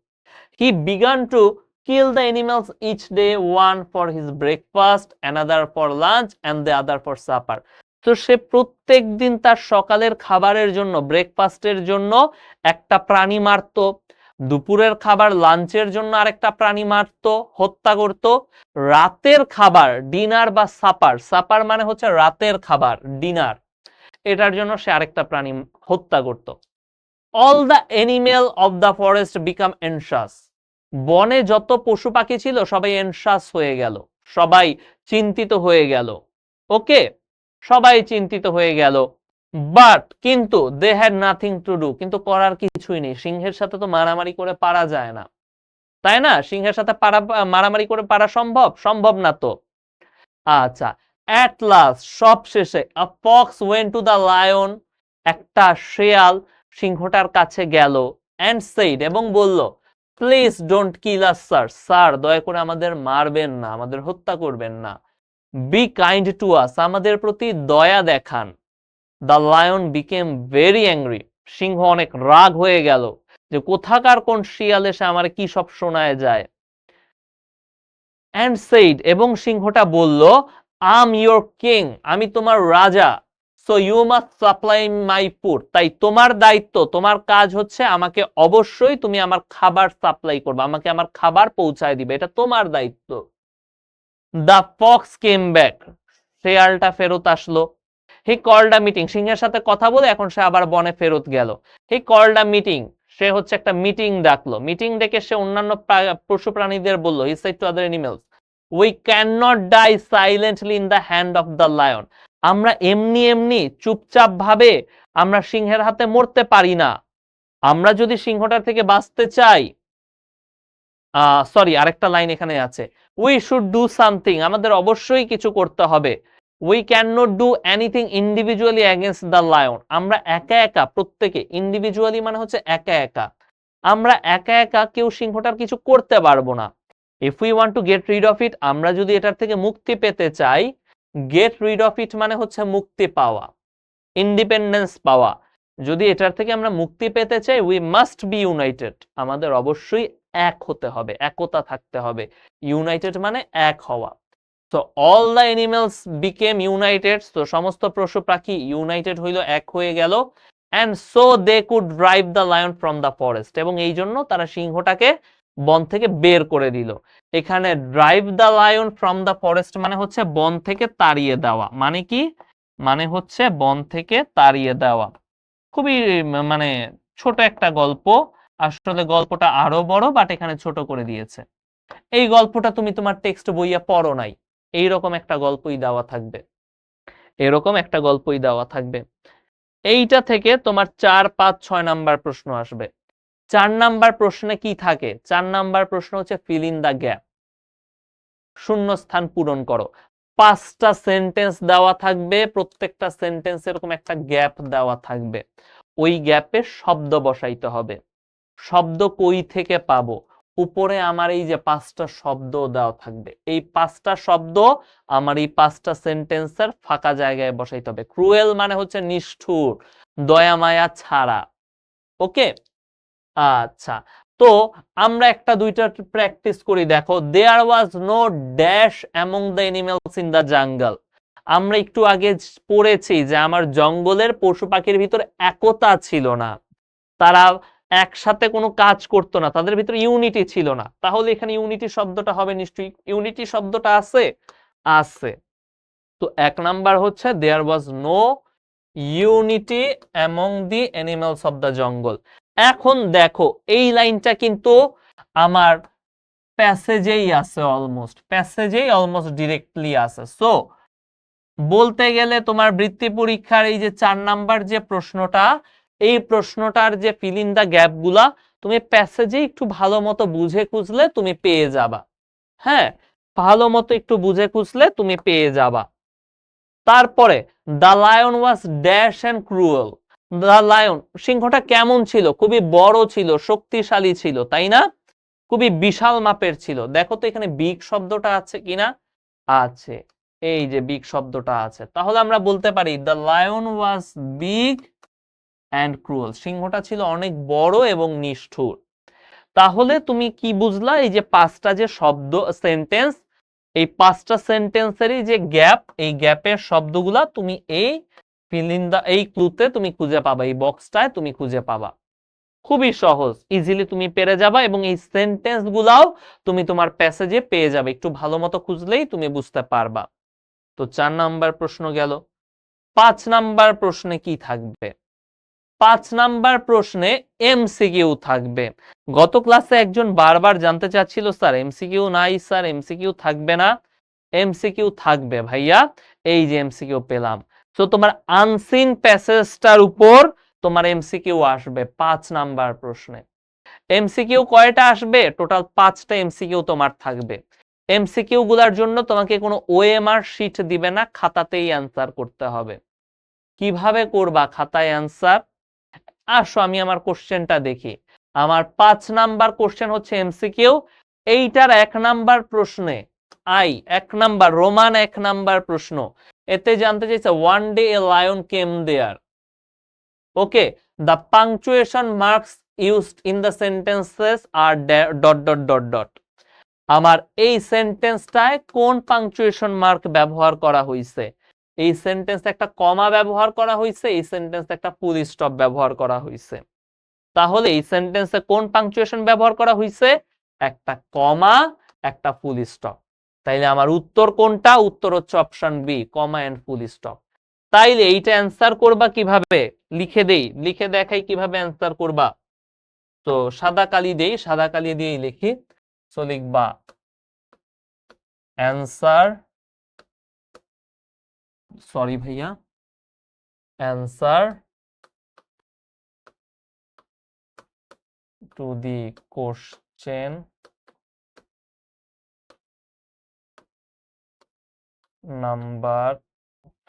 He began to kill the animals each day, one for his breakfast, another for lunch and the other for supper. তো সে প্রত্যেক দিন তার সকালের খাবারের জন্য, ব্রেকফাস্টের জন্য একটা প্রাণী মারতো, দুপুরের খাবার লাঞ্চের জন্য আরেকটা প্রাণী মারতো, হত্যা করত, রাতের খাবার ডিনার বা সাপার, সাপার মানে হচ্ছে রাতের খাবার, ডিনার, এটার জন্য সে আরেকটা প্রাণী হত্যা করত। All the animal of the forest became anxious. বনে যত পশু পাখি ছিল সবাই এনশাস হয়ে গেল, সবাই চিন্তিত হয়ে গেল। ওকে, সবাই চিন্তিত হয়ে গেল। বাট কিন্তু they had nothing to do. কিন্তু করার কিছুই নেই। সিংহের সাথে তো মারামারি করে পারা যায় না, তাই না? সিংহের সাথে মারামারি করে পারা সম্ভব? সম্ভব না তো। আচ্ছা, অ্যাট লাস্ট, সব শেষে, a fox went to the lion. একটা শেয়াল সিংহটার কাছে গেল, অ্যান্ড সেইড, এবং বলল, please don't kill us sir. Sir, দয়া করে আমাদের মারবেন না, আমাদের হত্যা করবেন না। বি কাইন্ড টু আস, আমাদের প্রতি দয়া দেখান। The lion became very angry. সিংহ অনেক রাগ হয়ে গেল যে কোথাকার কোন শিয়াল এসে আমার কি সব শোনায় যায়। অ্যান্ড সেইড, এবং সিংহটা বলল, আম ইয়োর কিং, আমি তোমার রাজা। So you must supply my food, তাই তোমার দায়িত্ব, তোমার কাজ হচ্ছে আমাকে অবশ্যই তুমি আমার খাবার সাপ্লাই করবে, আমাকে আমার খাবার পৌঁছায় দিবে, এটা তোমার দায়িত্ব। দ্য ফক্স কেম ব্যাক, শেয়ালটা ফেরত আসলো। হি কল্ড আ মিটিং, সিংহের সাথে কথা বলে এখন সে আবার বনে ফেরত গেল। হি কল্ড আ মিটিং, সে হচ্ছে একটা মিটিং ডাকলো। মিটিং ডেকে সে অন্যান্য পশু প্রাণীদের বলল, he said to other animals, we can not die silently in the hand of the lion. আমরা এমনি এমনি চুপচাপ ভাবে আমরা সিংহের হাতে মরতে পারি না। আমরা যদি সিংহটার থেকে বাঁচতে চাই, সরি, আরেকটা লাইন এখানে আছে, উই শুড ডু সামথিং, আমাদের অবশ্যই কিছু করতে হবে। We can not do anything individually against the lion, আমরা একা একা, প্রত্যেকে, ইন্ডিভিজুয়ালি মানে হচ্ছে একা একা, আমরা একা একা কেউ সিংহটার কিছু করতে পারবো না। If we want to get rid of it, আমরা যদি এটার থেকে মুক্তি পেতে চাই, গেট রিড অফ ইট মানে হচ্ছে মুক্তি পাওয়া, ইন্ডিপেন্ডেন্স পাওয়া। যদি এটার থেকে আমরা মুক্তি পেতে চাই, উই মাস্ট বি ইউনাইটেড, আমাদের অবশ্যই এক হতে হবে, একতা থাকতে হবে। ইউনাইটেড মানে এক হওয়া। So all the animals became united, তো সমস্ত পশু পাখি ইউনাইটেড হইল, এক হয়ে গেল। And so they could drive the lion from the forest, এবং এই জন্য তারা সিংহটাকে বন থেকে বের করে দিল। এখানে drive the lion from the forest মানে হচ্ছে বন থেকে তাড়িয়ে দেওয়া। মানে কি? মানে হচ্ছে বন থেকে তাড়িয়ে দেওয়া। খুবই মানে ছোট একটা গল্প, আসলে গল্পটা আরো বড়, বাট এখানে ছোট করে দিয়েছে। এই গল্পটা তুমি তোমার টেক্সট বইয়ে পড়ো নাই, এইরকম একটা গল্পই দেওয়া থাকবে, এরকম একটা গল্পই দেওয়া থাকবে। এইটা থেকে তোমার 4, 5, 6 নাম্বার প্রশ্ন আসবে। 4 নাম্বার প্রশ্নে কি থাকে? 4 নাম্বার প্রশ্ন হচ্ছে ফিল ইন দ্য গ্যাপ, শূন্য স্থান পূরণ করো। 5টা সেন্টেন্স দেওয়া থাকবে, প্রত্যেকটা সেন্টেন্স এরকম একটা গ্যাপ দেওয়া থাকবে, ওই গ্যাপে শব্দ বসাইতে হবে। শব্দ কই থেকে পাবো? উপরে আমার এই যে 5টা শব্দ দেওয়া থাকবে, এই 5টা শব্দ আমার এই 5টা সেন্টেন্সের ফাঁকা জায়গায় বসাইতে হবে। ক্রুয়েল মানে হচ্ছে নিষ্ঠুর, দয়া মায়া ছাড়া। ওকে, আচ্ছা, তো আমরা একটা দুইটা প্র্যাকটিস করি। দেখো, there was no dash among the animals in the jungle. আমরা একটু আগে পড়েছি যে আমার জঙ্গলের পশু পাখির ভিতর একতা ছিল না, তারা একসাথে কোনো কাজ করতো না, তাদের ভিতরে ইউনিটি ছিল না। তাহলে এখানে ইউনিটি শব্দটা হবে নিশ্চয়ই, ইউনিটি শব্দটা আছে, আছে। তো এক নাম্বার হচ্ছে there was no unity among the animals of the jungle. এখন দেখো এই লাইনটা কিন্তু আমার প্যাসেজেই আছে, অলমোস্ট ডিরেক্টলি আছে। সো বলতে গেলে তোমার বৃত্তি পরীক্ষার এই যে 4 নাম্বার যে প্রশ্নটা, এই প্রশ্নটার যে ফিল ইন দা গ্যাপ গুলা তুমি প্যাসেজে একটু ভালো মতো বুঝে খুঁজলে তুমি পেয়ে যাবা। হ্যাঁ, ভালো মতো একটু বুঝে খুঁজলে তুমি পেয়ে যাবা। তারপরে the lion was dash and cruel. The lion, সিংহটা কেমন ছিল? খুবই বড় ছিল, শক্তিশালী ছিল, তাই না? খুবই বিশাল মাপের ছিল। দেখো তো এখানে বিগ শব্দটা আছে কিনা? আছে, এই যে বিগ শব্দটা আছে। তাহলে আমরা বলতে পারি the lion was big and cruel, সিংহটা ছিল অনেক বড় এবং নিষ্ঠুর। তাহলে তুমি কি বুঝলা? এই যে পাঁচটা যে শব্দ সেন্টেন্স, এই পাঁচটা সেন্টেন্সেরই যে গ্যাপ, এই গ্যাপের শব্দগুলা তুমি এই ফিল ইন দা, এই ক্লুতে তুমি খুঁজে পাবা, এই বক্সটায় তুমি খুঁজে পাবা। খুবই সহজ, ইজিলি তুমি পেরে যাবা এবং এই সেন্টেন্স গুলাও তুমি তোমার প্যাসেজে পেয়ে যাবে, একটু ভালো মতো খুঁজলেই তুমি বুঝতে পারবা। তো 4 নাম্বার প্রশ্ন গেল। 5 নাম্বার প্রশ্নে কি থাকবে? 5 নাম্বার প্রশ্নে এমসিকিউ থাকবে। গত ক্লাসে একজন বারবার জানতে চাচ্ছিল স্যার এমসিকিউ নাই, স্যার এমসিকিউ থাকবে না। এমসিকিউ থাকবে ভাইয়া, এই যে এমসিকিউ পেলাম। তো তোমার আনসিন প্যাসেজটার উপর তোমার এমসিকিউ আসবে 5 নাম্বার প্রশ্নে। এমসিকিউ কয়টা আসবে? টোটাল 5টা এমসিকিউ তোমার থাকবে। এমসিকিউ গুলার জন্য তোমাকে কোনো ওএমআর শিট দিবে না, খাতাতেই অ্যান্সার করতে হবে। কিভাবে করবা খাতায় অ্যান্সার? আসো আমি আমার কোশ্চেনটা দেখি। আমার 5 নাম্বার কোশ্চেন হচ্ছে এমসিকিউ। এইটার 1 নাম্বার প্রশ্নে, 1 নাম্বার রোমান 1 নাম্বার প্রশ্ন, এতে জানতে চাইছে one day a lion came there. Okay, the punctuation marks used in the sentences are dot dot dot dot. আমার এই সেন্টেন্সটায় কোন পাংচুয়েশন মার্ক ব্যবহার করা হয়েছে? এই সেন্টেন্সে একটা কমা ব্যবহার করা হয়েছে, এই সেন্টেন্সে একটা ফুল স্টপ ব্যবহার করা হয়েছে। তাহলে এই সেন্টেন্সে কোন পাংচুয়েশন ব্যবহার করা হয়েছে? একটা কমা, একটা ফুল স্টপ। তাইলে আমার উত্তর কোনটা? উত্তর হচ্ছে option B, comma and full stop. তাইলে এইটা অ্যান্সার করবা কিভাবে? লিখে দেই, লিখে দেখাই কিভাবে অ্যান্সার করবা। তো সাদা কালি দেই, সাদা কালি দিয়েই লিখি। সো লিখবা অ্যান্সার, সরি ভাইয়া, answer to the question number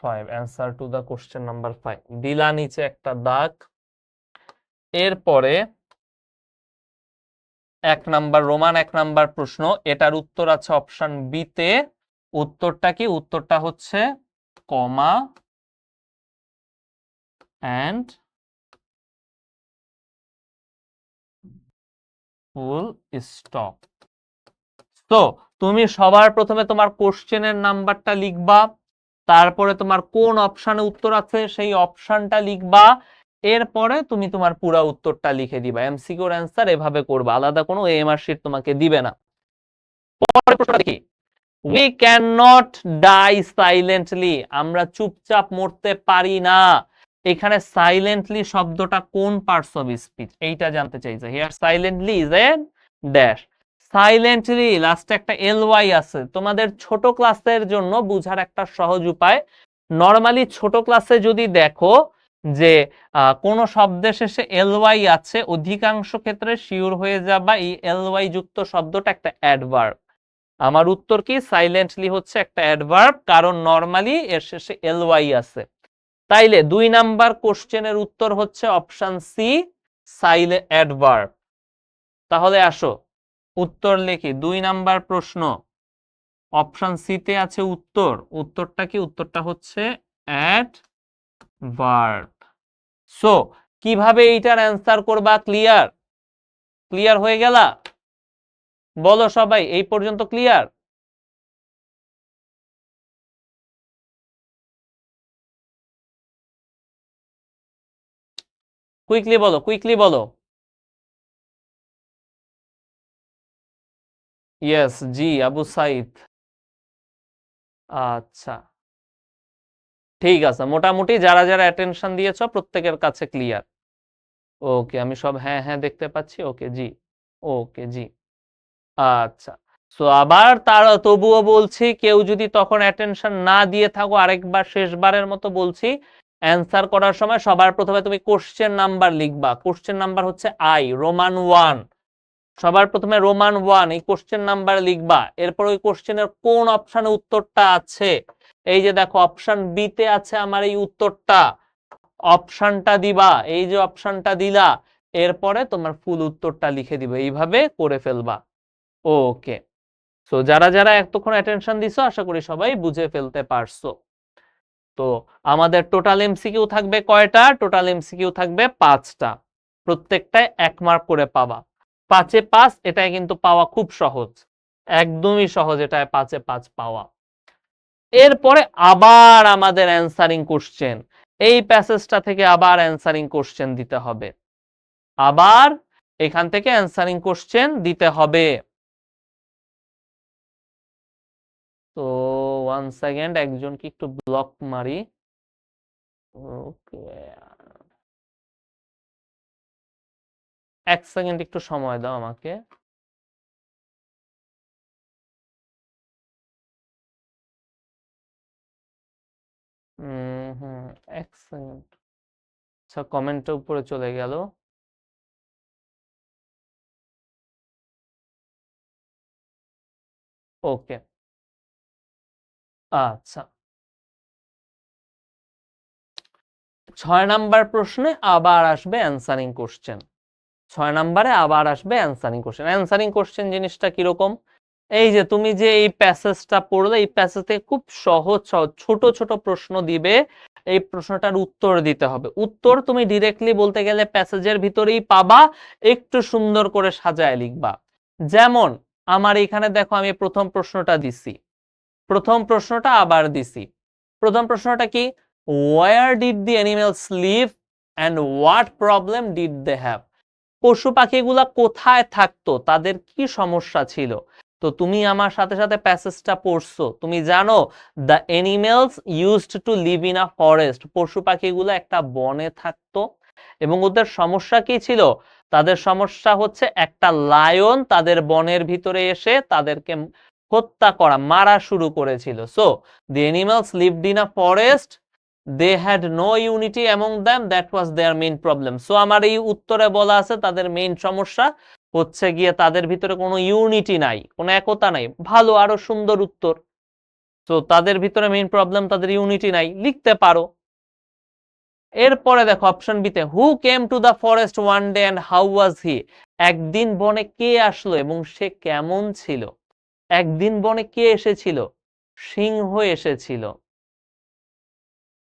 5, answer to the question number 5 দিলা নিচে একটা দাগ। এরপরে 1 নাম্বার রোমান 1 নাম্বার প্রশ্ন, এটার উত্তর আছে অপশন বি তে। উত্তরটা কি? উত্তরটা হচ্ছে কমা এন্ড ফুল স্টপ। তো তুমি সবার প্রথমে তোমার কোশ্চেনের নাম্বারটা লিখবা, তারপরে তোমার কোন অপশনে উত্তর আছে সেই অপশনটা লিখবা, এরপরে তুমি তোমার পুরো উত্তরটা লিখে দিবা। এমসিকিউর অ্যান্সার এভাবে করবা, আলাদা কোনো এমআর শিট তোমাকে দিবে না। পরের প্রশ্নটা দেখি। We can not die silently, আমরা চুপচাপ মরতে পারি না। এখানে সাইলেন্টলি শব্দটা কোন পার্টস অফ স্পিচ এইটা জানতে চাইছে। Here silently is a dash. Silently লাস্টে একটা এলওয়াই আছে। তোমাদের ছোট ক্লাসের জন্য বুঝার একটা সহজ উপায়, নরমালি ছোট ক্লাসে যদি দেখো যে কোন শব্দের শেষে এলওয়াই আছে, অধিকাংশ ক্ষেত্রে শিওর হয়ে যাবা এই এলওয়াই যুক্ত শব্দটা একটা অ্যাডভার্ব। আমার উত্তর কি? সাইলেন্টলি হচ্ছে একটা অ্যাডভার্ব, কারণ নরমালি এর শেষে এলওয়াই আছে। তাইলে 2 নাম্বার কোশ্চেনের উত্তর হচ্ছে অপশন সি, সাইলেন্ট অ্যাডভার্ব। তাহলে আসো উত্তর লিখি। 2 নাম্বার প্রশ্ন, অপশন সি তে আছে উত্তর। উত্তরটা কি? উত্তরটা হচ্ছে অ্যাডভার্ব। সো কিভাবে এইটার অ্যান্সার করবা? ক্লিয়ার? ক্লিয়ার হয়ে গেলা? বলো সবাই, এই পর্যন্ত ক্লিয়ার? কুইকলি বলো, কুইকলি বলো। ইয়েস, জি, আবু সাইদ। আচ্ছা, ঠিক আছে, মোটামুটি যারা যারা অ্যাটেনশন দিয়েছো প্রত্যেকের কাছে ক্লিয়ার। ওকে, আমি সব হ্যাঁ হ্যাঁ দেখতে পাচ্ছি। ওকে জি, ওকে জি। আচ্ছা, সো আবার তার তবুও বলছি, কেউ যদি তখন অ্যাটেনশন না দিয়ে থাকো, আরেকবার শেষবারের মতো বলছি, অ্যান্সার করার সময় সবার প্রথমে তুমি কোশ্চেন নাম্বার লিখবা। কোশ্চেন নাম্বার হচ্ছে আই, রোমান 1। সবার প্রথমে রোমান 1 এই কোশ্চেন নাম্বার লিখবা। এরপর ওই কোশ্চেনের কোন অপশনে উত্তরটা আছে, এই যে দেখো অপশন বি তে আছে আমার এই উত্তরটা, অপশনটা দিবা, এই যে অপশনটা দিলা, এরপরে তোমার ফুল উত্তরটা লিখে দিবে, এইভাবে করে ফেলবা। ওকে, সো যারা যারা এতক্ষণ অ্যাটেনশন দিছো আশা করি সবাই বুঝে ফেলতে পারছো। তো আমাদের টোটাল এমসিকিউ থাকবে কয়টা? টোটাল এমসিকিউ থাকবে 5টা, প্রত্যেকটায় 1 মার্ক করে পাবা। 5-এ 5 এটাই কিন্তু পাওয়া খুব সহজ, একদমই সহজ এটায় 5-এ 5 পাওয়া। এরপরে আবার আমাদের অ্যান্সারিং কোশ্চেন, এই প্যাসেজটা থেকে আবার অ্যান্সারিং কোশ্চেন দিতে হবে, আবার এখান থেকে অ্যান্সারিং কোশ্চেন দিতে হবে। তো 1 সেকেন্ড, একজনকে একটু ব্লক মারি। ওকে, 1 সেকেন্ড একটু সময় দাও আমাকে। হুম, 1 সেকেন্ড। আচ্ছা, কমেন্টের উপরে চলে গেল। ওকে, আচ্ছা, 6 নাম্বার প্রশ্নে আবার আসবে অ্যান্সারিং কোশ্চেন। 6 নাম্বারে আবার আসবে অ্যান্সারিং কোশ্চেন। অ্যান্সারিং কোশ্চেন জিনিসটা কিরকম? এই যে তুমি যে এই প্যাসেজটা পড়লে, এই প্যাসেজ থেকে খুব সহজ সহজ ছোট ছোট প্রশ্ন দিবে, এই প্রশ্নটার উত্তর দিতে হবে। উত্তর তুমি ডিরেক্টলি বলতে গেলে প্যাসেজের ভিতরেই পাবা, একটু সুন্দর করে সাজায় লিখবা। যেমন আমার এখানে দেখো, আমি প্রথম প্রশ্নটা দিছি, প্রথম প্রশ্নটা আবার দিছি। প্রথম প্রশ্নটা কি? Where did the animals live and what problem did they have? পশু পাখিগুলা কোথায় থাকতো, তাদের কি সমস্যা ছিল? তো তুমি আমার সাথে সাথে প্যাসেজটা পড়ছো, তুমি জানো the animals used to live in a forest, পশু পাখিগুলো একটা বনে থাকতো, এবং ওদের সমস্যা কি ছিল? তাদের সমস্যা হচ্ছে একটা লায়ন তাদের বনের ভিতরে এসে তাদেরকে হত্যা করা, মারা শুরু করেছিল। So the animals lived in a forest, they had no unity among them, that was their main problem. So আমার এই উত্তরে বলা আছে তাদের মেইন সমস্যা হচ্ছে গিয়ে তাদের ভিতরে কোনো ইউনিটি নাই, কোনো একতা নাই। ভালো, আরো সুন্দর উত্তর। তো তাদের ভিতরে মেইন প্রবলেম তাদের ইউনিটি নাই, লিখতে পারো। এরপরে দেখো অপশন বিতে, who came to the forest one day and how was he? একদিন বনে কে আসলো এবং সে কেমন ছিল? একদিন বনে কে এসেছিল? সিংহ এসেছিল।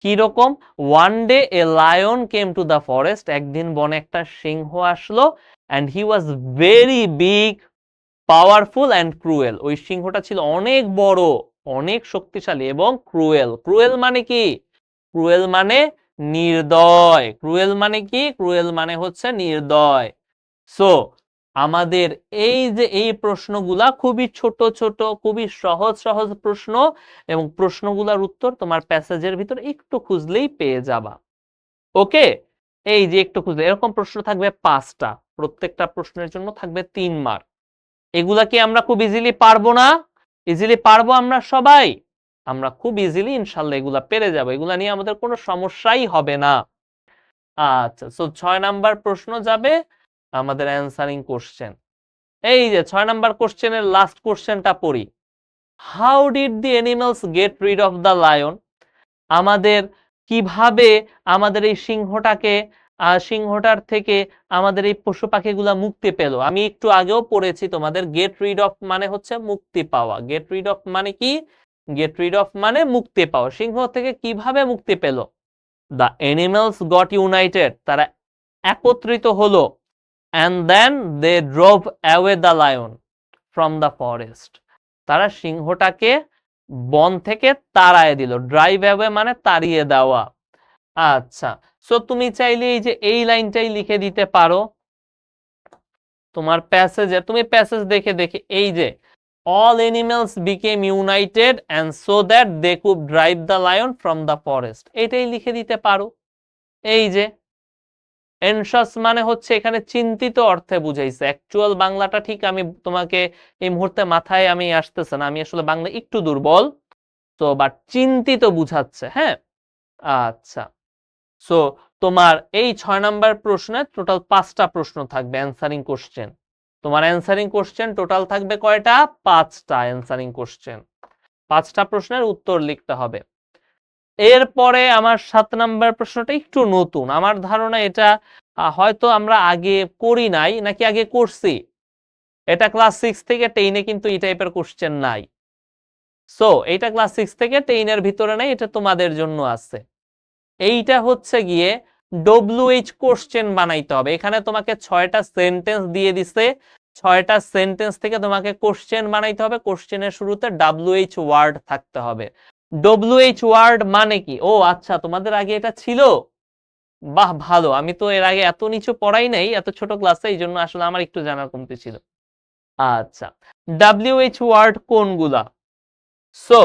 কি রকম? One day a lion came to the forest, একদিন বনে একটা সিংহ আসলো, and he was very big, powerful and cruel. ওই সিংহটা ছিল অনেক বড়, অনেক শক্তিশালী এবং ক্রুয়েল। ক্রুয়েল মানে কি? ক্রুয়েল মানে নির্দয়। ক্রুয়েল মানে কি? ক্রুয়েল মানে হচ্ছে নির্দয়। সো আমাদের এই যে এই প্রশ্নগুলা খুবই ছোট ছোট, খুবই সহজ সহজ প্রশ্ন, এবং প্রশ্নগুলোর উত্তর তোমার প্যাসেজের ভিতর একটু খুঁজলেই পেয়ে যাবা। ওকে, এই যে একটু খুঁজলে এরকম প্রশ্ন থাকবে 5টা, প্রত্যেকটা প্রশ্নের জন্য থাকবে 3 মার্ক। এগুলা কি আমরা খুব ইজিলি পারবো না? ইজিলি পারবো আমরা সবাই? আমরা খুব ইজিলি ইনশাল্লাহ এগুলা পেরে যাবো, এগুলা নিয়ে আমাদের কোনো সমস্যাই হবে না। আচ্ছা, সো 6 নাম্বার প্রশ্ন যাবে আমাদের অ্যান্সারিং কোশ্চেন। এই যে 6 নাম্বার কোশ্চেনের লাস্ট কোশ্চেনটা পড়ি। How did the animals get rid of the lion? আমাদের কিভাবে আমাদের এই সিংহটাকে, সিংহটার থেকে আমাদের এই পশু পাখিগুলা মুক্তি পেল? আমি একটু আগেও পড়েছি তোমাদের, গেট রিড অফ মানে হচ্ছে মুক্তি পাওয়া। গেট রিড অফ মানে কি? গেট রিড অফ মানে মুক্তি পাওয়া। সিংহ থেকে কিভাবে মুক্তি পেল? দ্য অ্যানিমালস গট ইউনাইটেড, তারা একত্রিত হলো, and then they drove away the lion from the forest, তারা সিংহটাকে বন থেকে তাড়ায় দিল। ড্রাইভ অ্যাওয়ে মানে তাড়িয়ে দেওয়া। আচ্ছা, সো তুমি চাইলে এই যে এই লাইনটাই লিখে দিতে পারো তোমার প্যাসেজে, তুমি প্যাসেজ দেখে দেখে এই যে all animals became united and so that they could drive the lion from the forest, এটাই লিখে দিতে পারো। এই যে এনশাস মানে হচ্ছে এখানে চিন্তিত অর্থে বুঝাইছে, অ্যাকচুয়াল বাংলাটা ঠিক আমি তোমাকে এই মুহূর্তে মাথায় আমি আসতেছে না, আমি আসলে বাংলা একটু দুর্বল, তো বাট চিন্তিত বুঝাচ্ছে। হ্যাঁ, আচ্ছা। সো তোমার এই 6 নাম্বার প্রশ্নে টোটাল 5টা প্রশ্ন থাকবে অ্যানসারিং কোশ্চেন। তোমার অ্যানসারিং কোশ্চেন টোটাল থাকবে কয়টা? 5টা অ্যানসারিং কোশ্চেন, 5টা প্রশ্নের উত্তর লিখতে হবে। এরপরে আমার 7 নাম্বার প্রশ্নটা একটু নতুন, আমার ধারণা এটা হয়তো আমরা আগে করি নাই, নাকি আগে করছি। এটা ক্লাস 6 থেকে 10-এ কিন্তু এই টাইপের কোশ্চেন নাই। সো এটা ক্লাস 6 থেকে 10-এর ভিতরে নাই, এটা তোমাদের জন্য আছে। এইটা হচ্ছে গিয়ে WH কোশ্চেন বানাইতে হবে। এখানে তোমাকে 6টা সেন্টেন্স দিয়ে দিছে, 6টা সেন্টেন্স থেকে তোমাকে কোশ্চেন বানাইতে হবে। কোশ্চেনের শুরুতে WH ওয়ার্ড থাকতে হবে। WH ওয়ার্ড মানে কি? ও আচ্ছা, তোমাদের আগে এটা ছিল? বাহ, ভালো। আমি তো এর আগে এত নিচু পড়াই নাই, এত ছোট ক্লাসে, এই জন্য আসলে আমার একটু জানার কমতি ছিল। আচ্ছা, WH ওয়ার্ড কোনগুলা? সো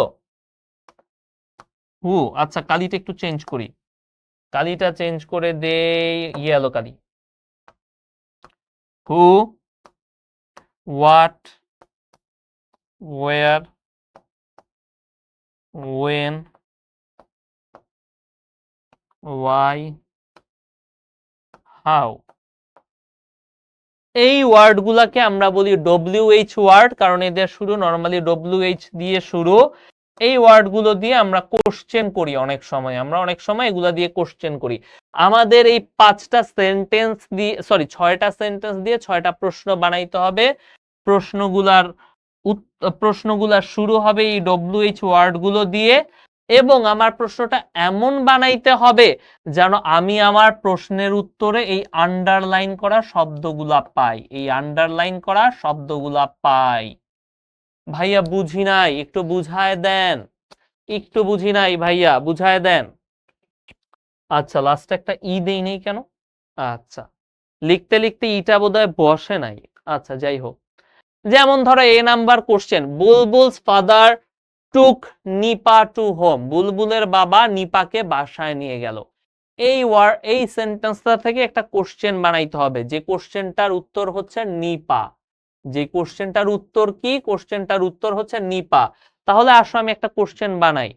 আচ্ছা, কালিটা একটু চেঞ্জ করি, কালিটা চেঞ্জ করে দেই ইয়েলো কালি। Who, what, where, when, why, how, এই ওয়ার্ডগুলাকে আমরা বলি WH ওয়ার্ড, কারণ এদের শুরু নরমালি WH দিয়ে শুরু। এই ওয়ার্ডগুলো দিয়ে আমরা কোশ্চেন করি অনেক সময়, আমরা অনেক সময় এগুলা দিয়ে কোশ্চেন করি। আমাদের এই 5টা সেন্টেন্স দিয়ে, সরি 6টা সেন্টেন্স দিয়ে 6টা প্রশ্ন বানাইতে হবে। প্রশ্নগুলার শুরু হবে এই WH ওয়ার্ডগুলো দিয়ে, এবং আমার প্রশ্নটা এমন বানাইতে হবে যেন আমি আমার প্রশ্নের উত্তরে এই আন্ডারলাইন করা শব্দগুলা পাই, এই আন্ডারলাইন করা শব্দগুলা পাই। ভাইয়া বুঝি নাই, একটু বুঝায় দেন, একটু বুঝি নাই ভাইয়া, বুঝায় দেন। আচ্ছা, লাস্টে একটা দেই নেই কেন? আচ্ছা, লিখতে লিখতে ইটা বোধহয় বসে নাই। আচ্ছা, যাই হোক, যেমন ধরো number question, Bulbul's father took Nipa to home, বুলবুলের বাবা নিপাকে বাসায় নিয়ে গেল। এই সেন্টেন্সটা থেকে একটা কোশ্চেন বানাইতে হবে, যে কোশ্চেনটার উত্তর হচ্ছে নিপা। যে কোশ্চেনটার উত্তর কি? কোশ্চেনটার উত্তর হচ্ছে নিপা। তাহলে আসো আমি একটা কোশ্চেন বানাই।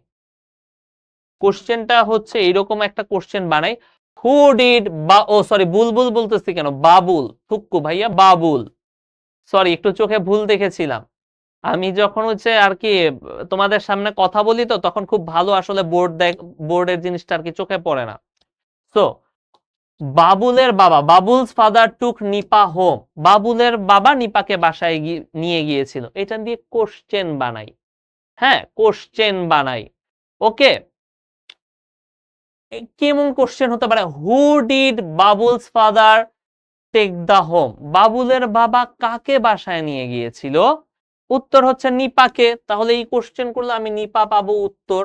কোশ্চেনটা হচ্ছে এইরকম একটা কোশ্চেন বানাই, হু ডিড বা ও সরি, বুলবুল বলতেছি কেন, বাবুল, থুক্কু ভাইয়া, বাবুল, সরি একটু চোখে ভুল দেখেছিলাম। আমি যখন হচ্ছে আর কি তোমাদের সামনে কথা বলি, তো তখন খুব ভালো আসলে বোর্ডের জিনিসটা আর কি চোখে পড়ে না। তো বাবুলের বাবা, Babul's father took Nipa home, বাবুলের বাবা নিপাকে বাসায় নিয়ে গিয়েছিল, এটা দিয়ে কোশ্চেন বানাই। হ্যাঁ, কোশ্চেন বানাই। ওকে, কেমন কোশ্চেন হতে পারে? Who did Babul's father take the home, বাবুলের বাবা কাকে বাসায় নিয়ে গিয়েছিল? উত্তর হচ্ছে নিপাকে। তাহলে এই কোশ্চেন করলে আমি নিপা পাবো উত্তর।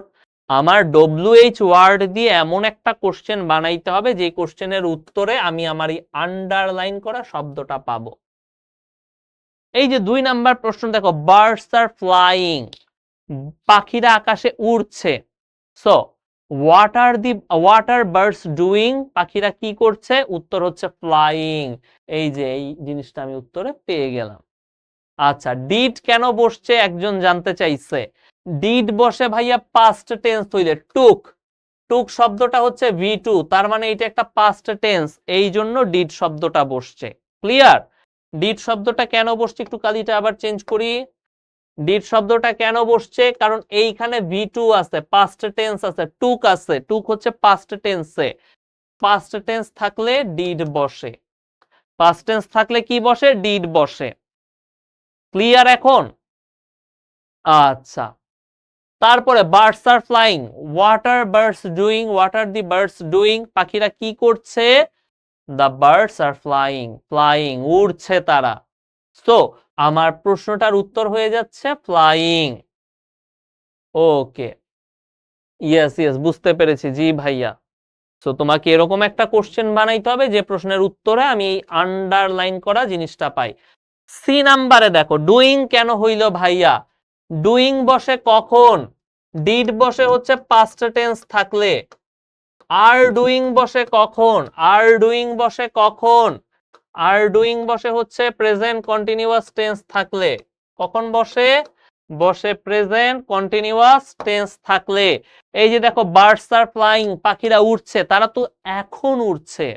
আমার WH ওয়ার্ড দিয়ে এমন একটা কোশ্চেন বানাইতে হবে যে কোশ্চেনের উত্তরে আমি আমার এই আন্ডারলাইন করা শব্দটা পাবো। এই যে 2 নাম্বার প্রশ্ন দেখো, বার্ডস আর ফ্লাইং, পাখিরা আকাশে উড়ছে। So what are birds doing, পাখিরা কি করছে? উত্তর হচ্ছে ফ্লাইং। এই যে এই জিনিসটা আমি উত্তরে পেয়ে গেলাম। আচ্ছা, ডিড কেন বসছে একজন জানতে চাইছে। ডিড বসে ভাইয়া পাস্ট টেন্স হইলে, টুক, টুক শব্দটা হচ্ছে V2, তার মানে এটা একটা পাস্ট টেন্স, এই জন্য ডিড শব্দটা বসছে। ক্লিয়ার? ডিড শব্দটা কেন বসছে, একটু কালিটা আবার চেঞ্জ করি। ডিড শব্দটা কেন বসছে? কারণ এইখানে V2 আছে, পাস্ট টেন্স আছে, টুক আছে, টুক হচ্ছে পাস্ট টেন্সে, পাস্ট টেন্স থাকলে ডিড বসে, পাস্ট টেন্স থাকলে কি বসে? ডিড বসে। ক্লিয়ার এখন? আচ্ছা, তারপরে birds are flying, what are birds doing, what are the birds doing, পাখিরা কি করছে? The birds are flying, flying, উড়ছে তারা। সো আমার প্রশ্নটার উত্তর হয়ে যাচ্ছে ফ্লাইং। ওকে, ইয়েস ইয়েস, বুঝতে পেরেছি, জি ভাইয়া। তো তোমাকে এরকম একটা কোশ্চেন বানাইতে হবে যে প্রশ্নের উত্তরে আমি এই আন্ডারলাইন করা জিনিসটা পাই। সি নাম্বারে দেখো ডুইং কেন হইল ভাইয়া? ডুইং বসে কখন? ডিড বসে হচ্ছে পাস্ট টেন্স থাকলে। আর ডুইং বসে কখন? আর ডুইং বসে কখন? আর ডুইং বসে হচ্ছে প্রেজেন্ট কন্টিনিউয়াস টেন্স থাকলে। কখন বসে? বসে প্রেজেন্ট কন্টিনিউয়াস টেন্স থাকলে। এই যে দেখো বার্ডস আর ফ্লাইং, পাখিরা উড়ছে, তারা তো এখন উড়ছে,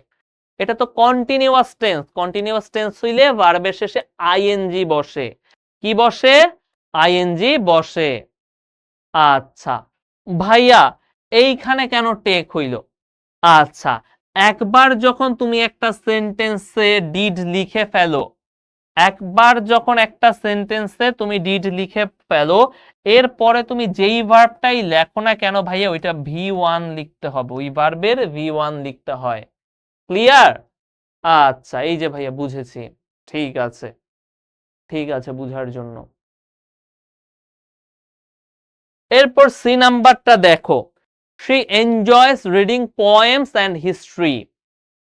এটা তো কন্টিনিউয়াস টেন্স। কন্টিনিউয়াস টেন্স হইলে ভার্বের শেষে আইএনজি বসে। কি বসে? আইএনজি বসে। আচ্ছা ভাইয়া এইখানে কেন টেক হইল? আচ্ছা, একবার যখন তুমি একটা সেন্টেন্সে ডিড লিখে ফেলো, একবার যখন একটা সেন্টেন্সে তুমি ডিড লিখে ফেলো, এরপরে তুমি যেই ভার্বটাই লেখো না কেন ভাইয়া ওইটা ভি1 লিখতে হবে, ওই ভার্বের ভি1 লিখতে হয়। ক্লিয়ার? আচ্ছা এই যে ভাইয়া বুঝেছি। ঠিক আছে, ঠিক আছে বুঝার জন্য। এরপর সি নাম্বারটা দেখো, she enjoys reading poems and history.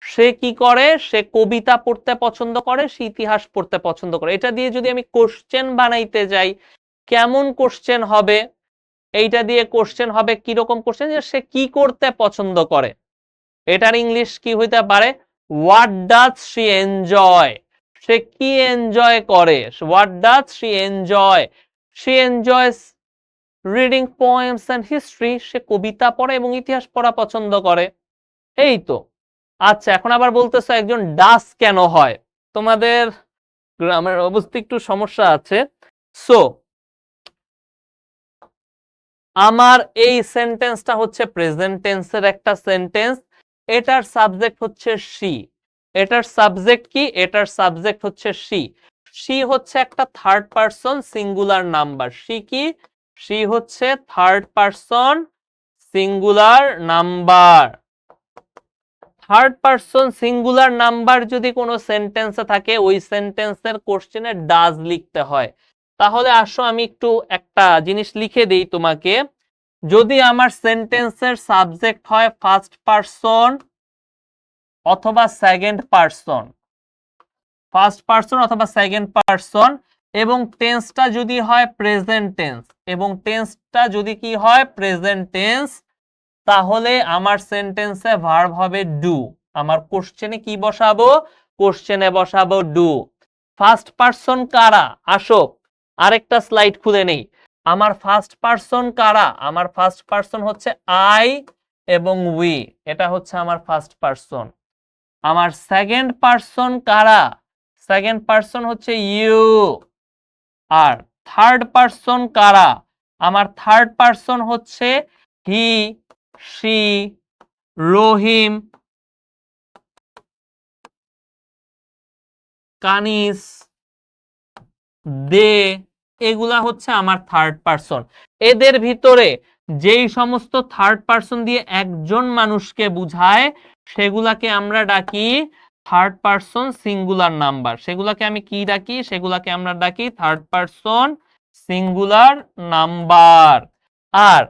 সে কি করে? সে কবিতা পড়তে পছন্দ করে, সে ইতিহাস পড়তে পছন্দ করে। এটা দিয়ে যদি আমি কোশ্চেন বানাইতে যাই, কেমন কোশ্চেন হবে? এইটা দিয়ে কোশ্চেন হবে কিরকম কোশ্চেন, যে সে কি করতে পছন্দ করে। এটার ইংলিশ কি হইতে পারে? What does she enjoy? সে কি এনজয় করে? What does she enjoy? She enjoys reading poems and history. সে কবিতা পড়ে এবং ইতিহাস পড়া পছন্দ করে। এই তো। আচ্ছা এখন আবার বলতেছে একজন ডাস কেন হয়? তোমাদের গ্রামের অবস্থা একটু সমস্যা আছে। সো আমার এই সেন্টেন্সটা হচ্ছে প্রেজেন্ট টেন্সের একটা সেন্টেন্স। এটার সাবজেক্ট হচ্ছে শি। এটার সাবজেক্ট কি? এটার সাবজেক্ট হচ্ছে শি। শি হচ্ছে একটা third person singular number. She কি? শি হচ্ছে third person singular number. Third person singular number যদি কোনো সেন্টেন্সে থাকে, ওই সেন্টেন্সের কোশ্চেনে ডাজ লিখতে হয়। তাহলে আসো আমি একটু একটা জিনিস লিখে দেই তোমাকে। যদি আমার সেন্টেন্সের সাবজেক্ট হয় ফার্স্ট পারসন অথবা সেকেন্ড পারসন, ফার্স্ট পারসন অথবা সেকেন্ড পারসন, এবং টেন্সটা যদি হয় প্রেজেন্ট টেন্স, এবং টেন্সটা যদি কি হয় প্রেজেন্ট টেন্স, তাহলে আমার সেন্টেন্সে ভার্ব হবে ডু। আমার কোশ্চেনে কি বসাবো? কোশ্চেনে বসাবো ডু। ফার্স্ট পারসন কারা? আসো আরেকটা স্লাইড খুলে নেই। আমার ফার্স্ট পারসন কারা? আমার ফার্স্ট পারসন হচ্ছে আই এবং উই, এটা হচ্ছে আমার ফার্স্ট পারসন। আমার সেকেন্ড পারসন কারা? সেকেন্ড পারসন হচ্ছে ইউ। আর থার্ড পারসন কারা? আমার থার্ড পারসন হচ্ছে হি, শি, রহিম, কানিস, দে, এগুলা হচ্ছে আমার থার্ড পারসন। এদের ভিতরে যেই সমস্ত থার্ড পারসন দিয়ে একজন মানুষকে বুঝায় সেগুলাকে আমরা ডাকি থার্ড পারসন সিঙ্গুলার নাম্বার। সেগুলাকে আমি কি ডাকি? সেগুলাকে আমরা ডাকি থার্ড পারসন সিঙ্গুলার নাম্বার। আর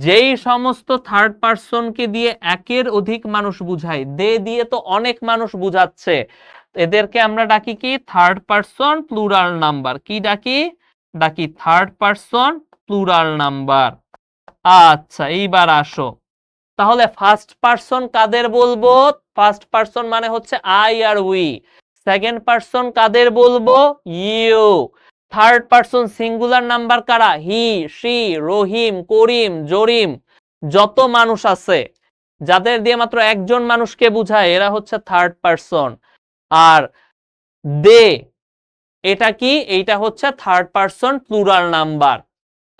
যেই সমস্ত থার্ড পারসনকে দিয়ে একের অধিক মানুষ বুঝায়, দে দিয়ে তো অনেক মানুষ বুঝাচ্ছে, এদেরকে আমরা ডাকি কি? Third person plural number. কি ডাকি? ডাকি থার্ড পারসন প্লুরাল নাম্বার। আচ্ছা এইবার আসো, তাহলে ফার্স্ট পারসন কাদের বলবো? ফার্স্ট পারসন মানে হচ্ছে আই আর উই। সেকেন্ড পারসন কাদের বলবো? You. Third person singular number কারা? হি, শি, রহিম, করিম, জরিম, যত মানুষ আছে যাদের দিয়ে মাত্র একজন মানুষকে বুঝায় এরা হচ্ছে থার্ড পারসন। আর দে এটা কি? এইটা হচ্ছে third person plural number.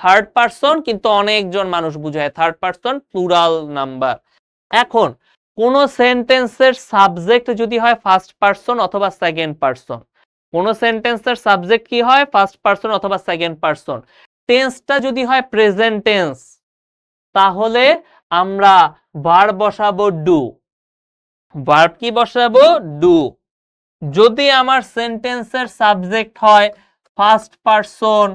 Third person কিন্তু অনেকজন মানুষ বুঝায়, থার্ড পারসন প্লুরাল নাম্বার। এখন কোন সেন্টেন্সের সাবজেক্ট যদি হয় ফার্স্ট পারসন অথবা সেকেন্ড পারসন, কোন সেন্টেন্সের সাবজেক্ট কি হয়? ফার্স্ট পারসন অথবা সেকেন্ড পারসন, টেন্সটা যদি হয় প্রেজেন্ট টেন্স, তাহলে আমরা ভার্ব বসাবো ডু। ভার্ব কি বসাবো? ডু। যদি আমার সেন্টেন্সের সাবজেক্ট হয় ফার্স্ট পারসন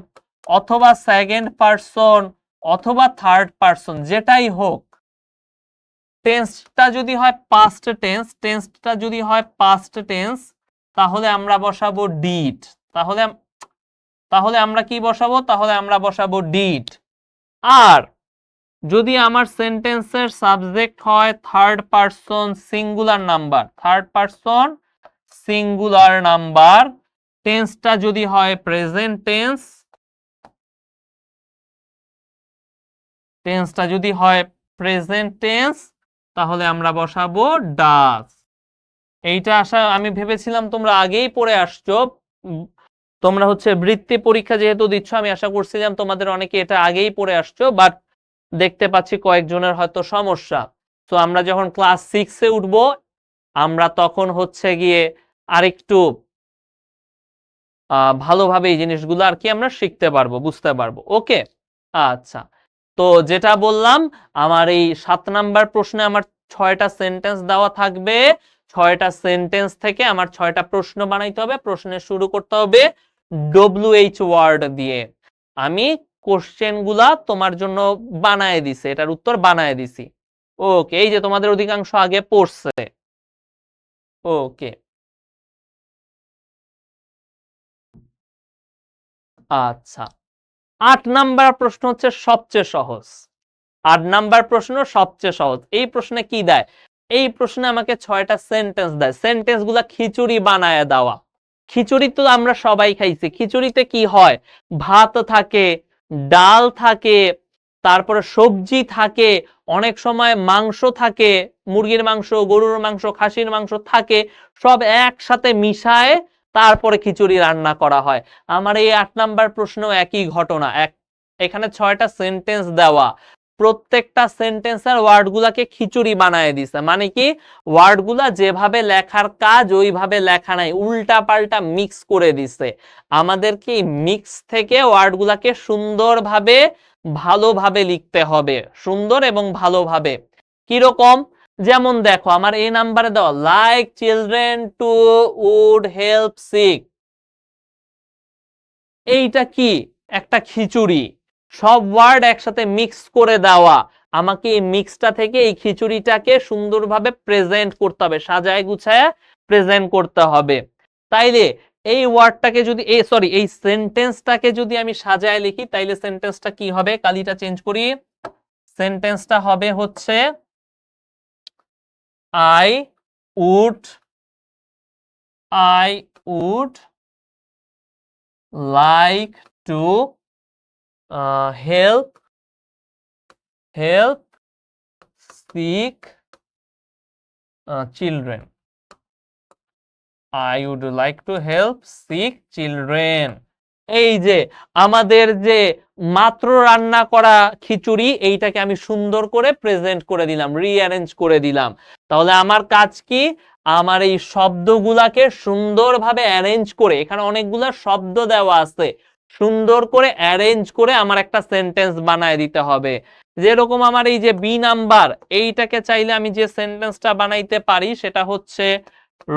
অথবা সেকেন্ড পারসন অথবা থার্ড পারসন, যেটাই হোক, টেন্সটা যদি হয় পাস্ট টেন্স, টেন্সটা যদি হয় পাস্ট টেন্স, তাহলে আমরা বসাবো ডিড। তাহলে তাহলে আমরা কি বসাবো? তাহলে আমরা বসাবো ডিড। আর যদি আমার সেন্টেন্সের সাবজেক্ট হয় third person singular number, third person singular number, টেন্সটা যদি হয় প্রেজেন্ট টেন্স, টেন্সটা যদি হয় প্রেজেন্ট টেন্স, তাহলে আমরা বসাবো ডাজ। এইটা আমি ভেবেছিলাম তোমরা আগেই পড়ে আসছো। তোমরা হচ্ছে বৃত্তি পরীক্ষা যেহেতু দিচ্ছ, আমি আশা করছিলাম তোমাদের অনেকে এটা আগেই পড়ে আসছো, বাট দেখতে পাচ্ছি কয়েকজনের হয়তো সমস্যা। তো আমরা যখন ক্লাস 6-এ উঠবো, আমরা তখন হচ্ছে গিয়ে আরেকটু ভালোভাবে এই জিনিসগুলো আর কি আমরা শিখতে পারবো, বুঝতে পারবো। ওকে, আচ্ছা। তো যেটা বললাম, আমার এই 7 নাম্বার প্রশ্নে আমার 6টা সেন্টেন্স দেওয়া থাকবে। 6টা সেন্টেন্স থেকে আমার 6টা প্রশ্ন বানাইতে হবে। প্রশ্নে শুরু করতে হবে WH ওয়ার্ড দিয়ে। আমি কোশ্চেন গুলা তোমার জন্য বানায় দিছি, এটার উত্তর বানায় দিছি। ওকে, এই যে তোমাদের অধিকাংশ আগে পড়ছে। ওকে, আচ্ছা। 8 নাম্বার প্রশ্ন হচ্ছে সবচেয়ে সহজ। 8 নাম্বার প্রশ্ন সবচেয়ে সহজ। এই প্রশ্নে কি দেয়? এই প্রশ্নে আমাকে 6টা সেন্টেন্স দেয়। সেন্টেন্স গুলা খিচুড়ি বানায় দেওয়া। খিচুড়ি তো আমরা সবাই খাইছি। খিচুড়িতে কি হয়? ভাত থাকে, ডাল থাকে, তারপরে সবজি থাকে, অনেক সময় মাংস থাকে, মুরগির মাংস, গরুর মাংস, খাসির মাংস থাকে, সব একসাথে মিশায় তারপরে খিচুড়ি রান্না করা হয়। আমার এই 8 নাম্বার প্রশ্ন একই ঘটনা। এখানে 6টা সেন্টেন্স দেওয়া, প্রত্যেকটা সেন্টেন্সের ওয়ার্ডগুলোকে খিচুড়ি বানায় দিছে। মানে কি? ওয়ার্ডগুলা যেভাবে লেখার কাজ ওইভাবে লেখা নাই, উল্টা পাল্টা মিক্স করে দিছে। আমাদেরকে মিক্স থেকে ওয়ার্ডগুলাকে সুন্দরভাবে ভালোভাবে লিখতে হবে, সুন্দর এবং ভালোভাবে। কিরকম? যেমন দেখো, আমার এই নাম্বারে দাও like children to would help sick. এইটা কি? একটা খিচুড়ি। সব ওয়ার্ড একসাথে মিক্স করে দেওয়া। আমাকে এই মিক্সটা থেকে এই খিচুড়িটাকে সুন্দরভাবে প্রেজেন্ট করতে হবে, সাজায় গুছায় প্রেজেন্ট করতে হবে। তাইলে এই ওয়ার্ডটাকে যদি এই সেন্টেন্সটাকে যদি আমি সাজায় লিখি, তাইলে সেন্টেন্সটা কি হবে? কালিটা চেঞ্জ করি। সেন্টেন্সটা হবে হচ্ছে I would I would like to help sick children. I would like to help sick children. এই যে আমাদের যে মাত্র রান্না করা খিচুড়ি, এইটাকে আমি সুন্দর করে প্রেজেন্ট করে দিলাম, রিঅ্যারেঞ্জ করে দিলাম। তাহলে আমার কাজ কি? আমার এই শব্দগুলাকে সুন্দরভাবে অ্যারেঞ্জ করে, এখানে অনেকগুলা শব্দ দেওয়া আছে, সুন্দর করে অ্যারেঞ্জ করে আমার একটা সেন্টেন্স বানায় দিতে হবে। যেরকম আমার এই যে বি নাম্বার, এইটাকে চাইলে আমি যে সেন্টেন্সটা বানাইতে পারি সেটা হচ্ছে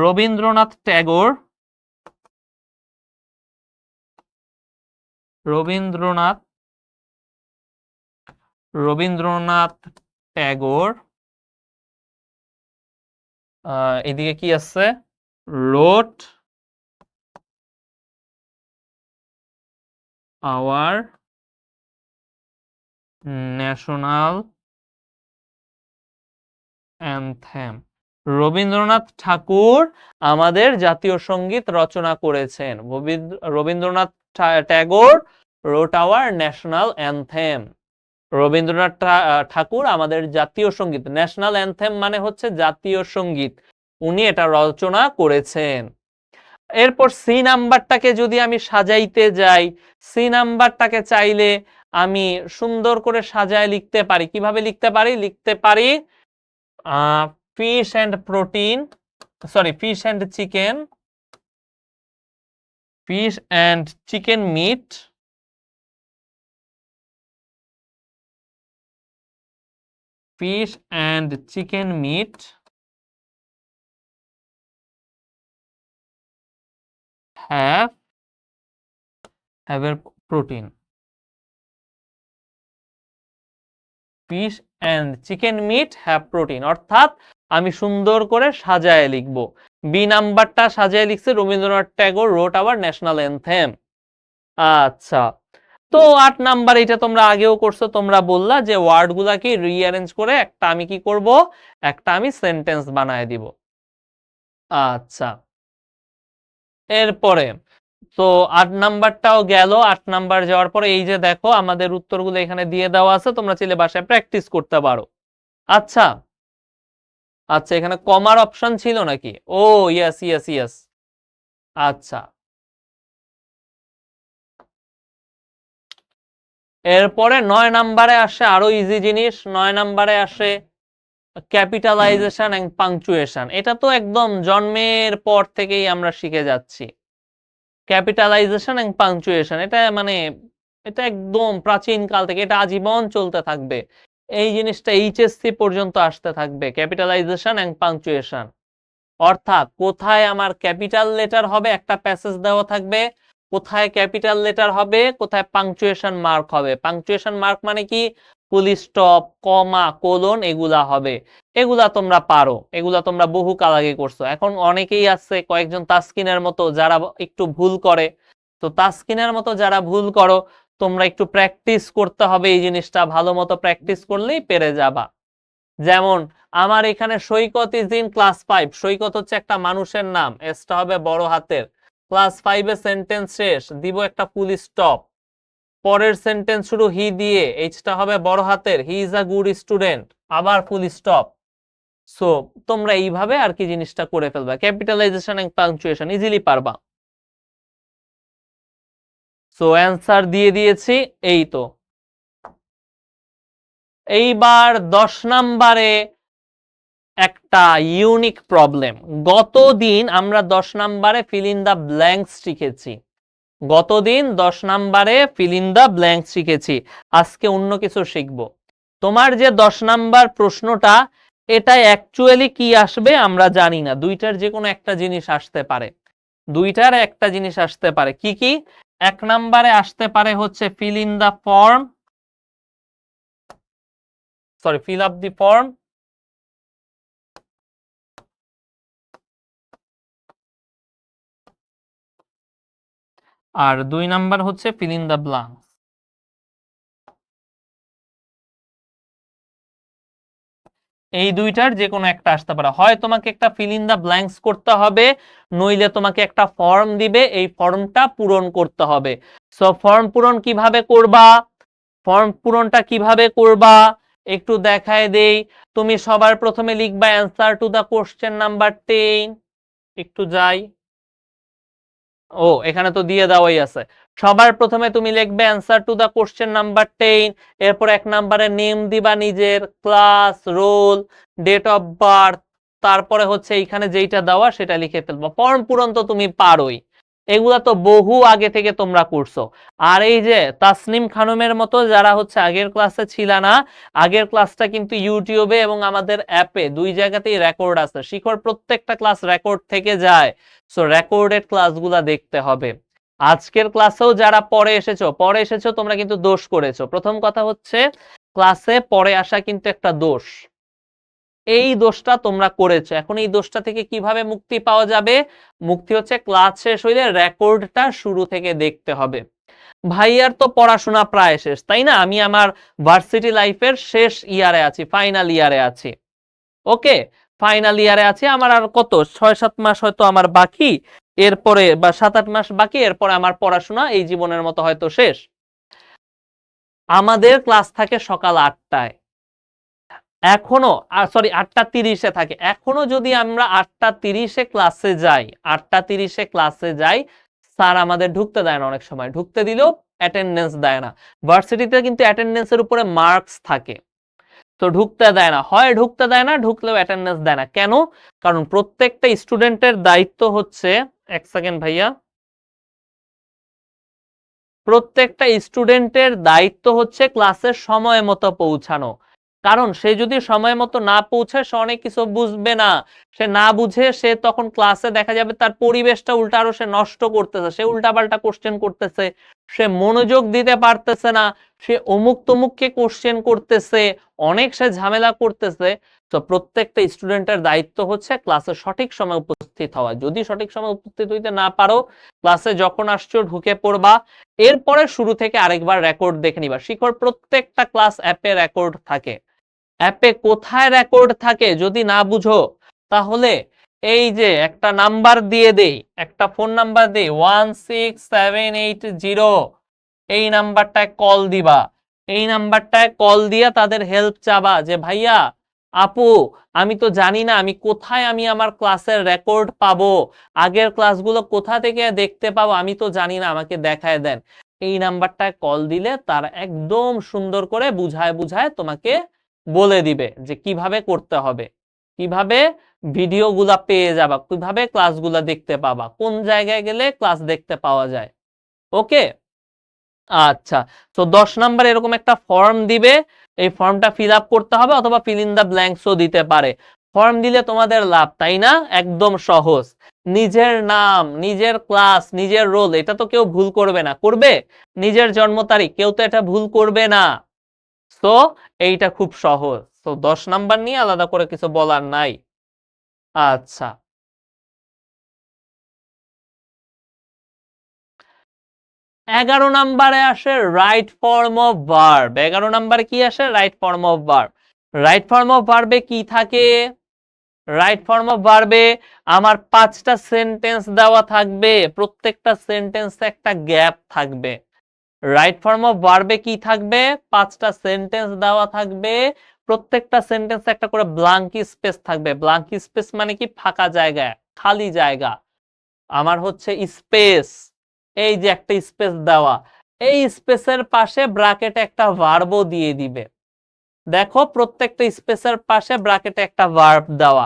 রবীন্দ্রনাথ ট্যাগর রবীন্দ্রনাথ রবীন্দ্রনাথ ট্যাগর এদিকে কি আছে? Wrote our national anthem. Rabindranath Thakur আমাদের জাতীয় সঙ্গীত রচনা করেছেন। Rabindranath Tagore wrote our national anthem. Rabindranath Thakur আমাদের জাতীয় সঙ্গীত, ন্যাশনাল অ্যানথেম মানে হচ্ছে জাতীয় সঙ্গীত, উনি এটা রচনা করেছেন। এরপর সি নাম্বারটাকে যদি আমি সাজাইতে যাই, সি নাম্বারটাকে চাইলে আমি সুন্দর করে সাজায় লিখতে পারি। কিভাবে লিখতে পারি? লিখতে পারি fish and protein, fish and chicken, fish and chicken meat, fish and chicken meat have a protein. Fish and chicken meat have protein, অর্থাৎ আমি সুন্দর করে সাজায় লিখব। বি নাম্বারটা সাজায় লিখছে Rabindranath Tagore wrote our national anthem. আচ্ছা, তো 8 নাম্বার এটা তোমরা আগেও করছো, তোমরা বললা যে ওয়ার্ড গুলাকে রিঅ্যারেঞ্জ করে একটা আমি কি করব, একটা আমি সেন্টেন্স বানায় দিব। আচ্ছা, এরপরে তো 8 নাম্বারটাও গেল। 8 নাম্বার যাওয়ার পরে এই যে দেখো আমাদের উত্তরগুলো এখানে দিয়ে দেওয়া আছে, তোমরা চাইলে বাসায় প্র্যাকটিস করতে পারো। আচ্ছা আচ্ছা, এখানে কমার অপশন ছিল নাকি? ও ইয়েস ইয়েস ইয়েস। আচ্ছা, এরপরে 9 নাম্বারে আসে আরো ইজি জিনিস। 9 নাম্বারে আসে ক্যাপিটালাইজেশন এন্ড পাংচুয়েশন। এটা তো একদম জন্মের পর থেকেই আমরা শিখে যাচ্ছি। ক্যাপিটালাইজেশন এন্ড পাংচুয়েশন এটা মানে এটা একদম প্রাচীন কাল থেকে, এটা আজীবন চলতে থাকবে। এই জিনিসটা এইচএসসি পর্যন্ত আসতে থাকবে, ক্যাপিটালাইজেশন এন্ড পাংচুয়েশন। অর্থাৎ কোথায় আমার ক্যাপিটাল লেটার হবে, একটা প্যাসেজ দেওয়া থাকবে, কোথায় ক্যাপিটাল লেটার হবে, কোথায় পাংচুয়েশন মার্ক হবে। পাংচুয়েশন মার্ক মানে কি, ফুল স্টপ, কমা, কোলন, এগুলা হবে। এগুলা তোমরা পারো, এগুলা তোমরা বহু কাল আগে করছো। এখন অনেকেই আছে কয়েকজন তাসকিনের মতো যারা একটু ভুল করে, তো তাসকিনের মতো যারা ভুল করো তোমরা একটু প্র্যাকটিস করতে হবে, এই জিনিসটা ভালো মতো প্র্যাকটিস করলেই পেরে যাবা। যেমন আমার এখানে সৈকত ইজ ইন ক্লাস 5, সৈকত হচ্ছে একটা মানুষের নাম, এসটা হবে বড় হাতের। ক্লাস 5 এ সেন্টেন্স শেষ, দিব একটা ফুল স্টপ। পরের সেন্টেন্স শুরু হি দিয়ে, এইচটা হবে বড় হাতের, he is a good student, আবার ফুল স্টপ। সো তোমরা এইভাবে আর কি জিনিসটা করে ফেলবা, ক্যাপিটালাইজেশন এন্ড পাংচুয়েশন ইজিলি পারবা। সো অ্যান্সার দিয়ে দিয়েছি, এই তো। এইবার 10 নাম্বারে একটা ইউনিক প্রবলেম। গতদিন আমরা 10 নাম্বারে ফিল ইন দ্য ব্ল্যাঙ্কস শিখেছি, গতদিন 10 নাম্বারে ফিল ইন দ্য ব্ল্যাঙ্কস শিখেছি। আজকে অন্য কিছু শিখব। তোমার যে 10 নাম্বার প্রশ্নটা, এটা অ্যাকচুয়ালি কি আসবে আমরা জানি না, দুইটার যে কোনো একটা জিনিস আসতে পারে, দুইটার একটা জিনিস আসতে পারে। কি কি? 1 নাম্বারে আসতে পারে হচ্ছে fill in the form, sorry fill up the form. আর 2 নাম্বার হচ্ছে ফিল ইন দ্য ব্ল্যাঙ্কস। এই দুইটার যে কোনো একটা আসতে পারে, হয় তোমাকে একটা ফিল ইন দা ব্ল্যাঙ্কস করতে হবে, নইলে তোমাকে একটা ফর্ম দিবে, এই ফর্মটা পূরণ করতে হবে। সো ফর্ম পূরণ কিভাবে করবা, ফর্ম পূরণটা কিভাবে করবা একটু দেখায় দেই। তুমি সবার প্রথমে লিখবা answer to the question number 10। একটু যাই, ও এখানে তো দিয়ে দেওয়াই আছে। সবার প্রথমে তুমি লিখবে answer to the question number 10, এরপর 1 নম্বরে নেম দিবা নিজের, class, roll, date of birth, তারপরে হচ্ছে এইখানে যেইটা দেওয়া সেটা লিখে ফেলবো। ফর্ম পূরণ তো তুমি পারোই, এগুলা তো বহু আগে থেকে তোমরা করছো। আর এই যে তাসনিম খানমের মতো যারা হচ্ছে আগের ক্লাসে ছিল না, আগের ক্লাসটা কিন্তু ইউটিউবে এবং আমাদের অ্যাপে দুই জায়গাতেই রেকর্ড আছে। শিখর প্রত্যেকটা ক্লাস রেকর্ড থেকে যায়, সো রেকর্ডেড ক্লাসগুলা দেখতে হবে। আজকের ক্লাসেও যারা পরে এসেছো তোমরা কিন্তু দোষ করেছো। প্রথম কথা হচ্ছে ক্লাসে পরে আসা কিন্তু একটা দোষ, এই দোষটা তোমরা করেছো। এখন এই দোষটা থেকে কিভাবে মুক্তি পাওয়া যাবে? মুক্তি হচ্ছে ক্লাস শেষ হইলে রেকর্ডটা শুরু থেকে দেখতে হবে। ভাইয়ার তো পড়াশোনা প্রায় শেষ, তাই না? আমি আমার ভার্সিটি লাইফের শেষ ইয়ারে আছি, ফাইনাল ইয়ারে আছি। ওকে, ফাইনাল ইয়ারে আছি, আমার আর কত 6-7 মাস হয়তো আমার বাকি, এরপরে বা 7-8 মাস বাকি, এরপরে আমার পড়াশোনা এই জীবনের মতো হয়তো শেষ। আমাদের ক্লাস থাকে সকাল 8টায়, এখনো সরি 8টা 30-এ থাকে। এখনো যদি আমরা 8টা 30-এ ক্লাসে যাই, 8টা 30-এ ক্লাসে যাই, স্যার আমাদের ঢুকতে দেয় না, অনেক সময় ঢুকতে দিলেও অ্যাটেন্ডেন্স দেয় না। ভার্সিটিতে কিন্তু অ্যাটেন্ডেন্সের উপরে মার্কস থাকে, তো ঢুকতে দেয় না, হয় ঢুকতে দেয় না, ঢুকলেও অ্যাটেন্ডেন্স দেয় না। কেন? কারণ প্রত্যেকটা স্টুডেন্টের দায়িত্ব হচ্ছে, 1 সেকেন্ড ভাইয়া, প্রত্যেকটা স্টুডেন্টের দায়িত্ব হচ্ছে ক্লাসের সময় মতো পৌঁছানো। কারণ সে যদি সময় মতো না পৌঁছায় সে অনেক কিছু বুঝবে না, সে না বুঝে সে তখন ক্লাসে দেখা যাবে তার পরিবেশটা উল্টা আরো সে নষ্ট করতেছে, সে উল্টাপাল্টা কোশ্চেন করতেছে, সে মনোযোগ দিতে পারতেছে না, সে অমুক তমুককে কোশ্চেন করতেছে, অনেক সে ঝামেলা করতেছে। তো প্রত্যেকটা স্টুডেন্টের দায়িত্ব হচ্ছে ক্লাসে সঠিক সময় উপস্থিত হওয়া। যদি সঠিক সময় উপস্থিত হইতে না পারো, ক্লাসে যখন আসছো ঢুকে পড়বা, এরপরে শুরু থেকে আরেকবার রেকর্ড দেখে নিবা। শিখর প্রত্যেকটা ক্লাস অ্যাপে রেকর্ড থাকে। অ্যাপে কোথায় রেকর্ড থাকে যদি না বুঝো, তাহলে এই যে একটা নাম্বার দিয়ে দেই, একটা ফোন নাম্বার দেই 16780, এই নাম্বারটায় কল দিবা। এই নাম্বারটায় কল দিয়ে তাদের হেল্প চাবা যে ভাইয়া, আপু, আমি তো জানি না আমি কোথায় আমি আমার ক্লাসের রেকর্ড পাবো, আগের ক্লাসগুলো কোথা থেকে দেখতে পাবো, আমি তো জানি না, আমাকে দেখায় দেন। এই নাম্বারটায় কল দিলে তারা একদম সুন্দর করে বুঝায় বুঝায় তোমাকে বলে দিবে যে কিভাবে করতে হবে, কিভাবে ভিডিওগুলা পেয়ে যাবা, কিভাবে ক্লাসগুলা দেখতে পাবা, কোন জায়গায় গেলে ক্লাস দেখতে পাওয়া যায়। ওকে, আচ্ছা। তো 10 নাম্বার এরকম একটা ফর্ম দিবে, এই ফর্মটা ফিল আপ করতে হবে, অথবা ফিল ইন দা ব্ল্যাঙ্কসও দিতে পারে। ফর্ম দিলে তোমাদের লাভ, তাই না? একদম সহজ। নিজের নাম, নিজের ক্লাস, নিজের রোল, এটা তো কেউ ভুল করবে না, করবে? নিজের জন্ম তারিখ, কেউ তো এটা ভুল করবে না। তো এইটা খুব সহজ। তো 10 নাম্বার নিয়ে আলাদা করে কিছু বলার নাই। আচ্ছা, 11 নাম্বারে আসে রাইট ফর্ম অফ ভার্ব। 11 নাম্বারে কি আসে? Right form of verb. Right form of ভার্বে কি থাকে? রাইট ফর্ম অফ ভার্বে আমার 5টা সেন্টেন্স দেওয়া থাকবে, প্রত্যেকটা সেন্টেন্সে একটা গ্যাপ থাকবে। রাইট ফর্ম অফ ভার্বে কি থাকবে? 5টা সেন্টেন্স দেওয়া থাকবে, প্রত্যেকটা সেন্টেন্সে একটা করে ব্ল্যাঙ্ক স্পেস থাকবে। ব্ল্যাঙ্ক স্পেস মানে কি? ফাঁকা জায়গা, খালি জায়গা। আমার হচ্ছে স্পেস, এই যে একটা স্পেস দেওয়া, এই স্পেসের পাশে ব্র্যাকেটে একটা ভার্বও দিয়ে দিবে। দেখো প্রত্যেকটা স্পেসের পাশে ব্র্যাকেটে একটা ভার্ব দেওয়া,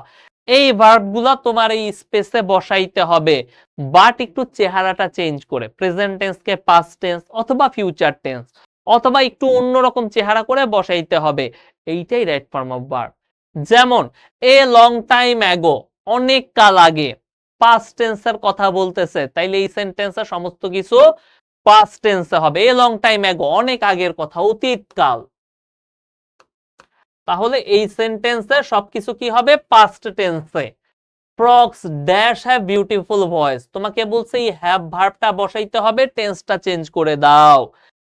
এই ভার্বগুলা তোমার এই স্পেসে বসাইতে হবে, বাট একটু চেহারাটা চেঞ্জ করে, প্রেজেন্ট টেন্সকে পাস্ট টেন্স অথবা ফিউচার টেন্স, অথবা একটু অন্যরকম চেহারা করে বসাইতে হবে। এইটাই রাইট ফর্ম অফ ভার্ব। যেমন এ লং টাইম অ্যাগো, অনেক কাল আগে, পাস্ট টেন্সের কথা বলতেছে, তাইলে এই সেন্টেন্সে সমস্ত কিছু পাস্ট টেন্সে হবে। এ লং টাইম অ্যাগো, অনেক আগের কথা, অতীতকাল। তাহলে এই সেন্টেন্সে সবকিছু কি হবে? পাস্ট টেন্সে। Frogs dash have beautiful voice, তোমাকে বলছে এই হ্যাভ ভার্বটা বসাইতে হবে, টেন্সটা চেঞ্জ করে দাও।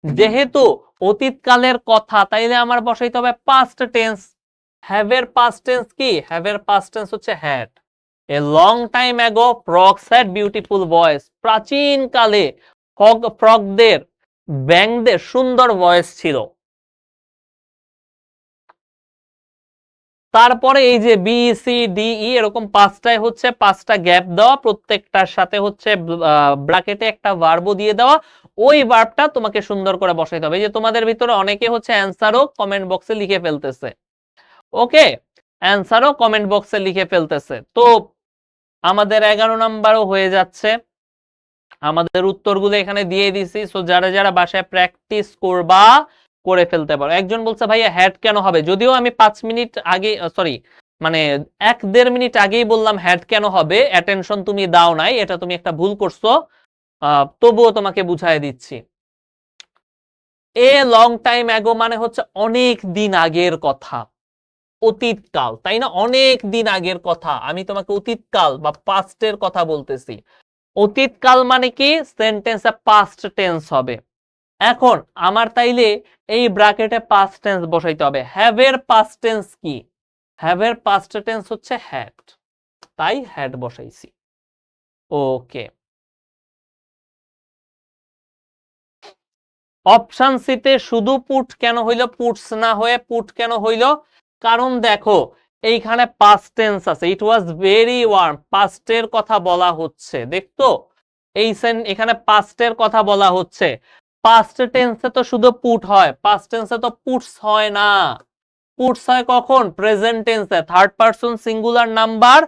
যেহেতু অতীতকালের কথা, তাইলে আমার বসাইতে হবে পাস্ট টেন্স। হ্যাভ এর পাস্ট টেন্স কি? হ্যাভ এর পাস্ট টেন্স হচ্ছে had. A long time ago frogs had beautiful voice, প্রাচীন কালে ফ্রগদের, ব্যাঙদের সুন্দর ভয়েস ছিল। তারপরে এই যে বি সি ডি ই এরকম 5টায় হচ্ছে 5টা গ্যাপ দেওয়া, প্রত্যেকটার সাথে হচ্ছে ব্র্যাকেটে একটা ভার্বও দিয়ে দেওয়া, ওই ভার্বটা তোমাকে সুন্দর করে বসাইতে হবে। এই যে তোমাদের ভিতরে অনেকে হচ্ছে অ্যান্সারও কমেন্ট বক্সে লিখে ফেলতেছে। ওকে, অ্যান্সারও কমেন্ট বক্সে লিখে ফেলতেছে। তো আমাদের 11 নাম্বারও হয়ে যাচ্ছে, আমাদের উত্তরগুলো এখানে দিয়ে দিছি। সো যারা যারা বাসায় প্র্যাকটিস করবা করে ফেলতে পারো। একজন বলছে ভাইয়া হ্যাড কেন হবে? যদিও আমি 5 মিনিট আগে, সরি মানে 1-1.5 মিনিট আগেই বললাম হ্যাড কেন হবে, অ্যাটেনশন তুমি দাও নাই, এটা তুমি একটা ভুল করছো। তবুও তোমাকে বুঝাই দিচ্ছি। এ লং টাইম অ্যাগো মানে হচ্ছে অনেক দিন আগের কথা, অতীতকাল, তাই না? অনেক দিন আগের কথা, আমি তোমাকে অতীতকাল বা পাস্টের কথা বলতেছি। অতীতকাল মানে কি? সেন্টেন্সে পাস্ট টেন্স হবে। এখন আমার তাইলে এই ব্র্যাকেটে পাস্ট টেন্স বসাইতে হবে। হ্যাভ এর পাস্ট টেন্স কি? হ্যাভ এর পাস্ট টেন্স হচ্ছে হ্যাড, তাই হ্যাড বসাইছি। ওকে, অপশন সিতে শুধু পুট কেন হইল, পুটস না হয়ে পুট কেন হইল? কারণ দেখো এইখানে পাস্ট টেন্স আছে, ইট ওয়াজ ভেরি ওয়ার্ম, পাস্টের কথা বলা হচ্ছে, দেখতো এই এখানে পাস্টের কথা বলা হচ্ছে। পাস্ট টেন্সে তো শুধু পুট হয়, পাস্ট টেন্সে তো পুটস হয় না। পুটস হয় কখন? প্রেজেন্ট টেন্সে, third person singular number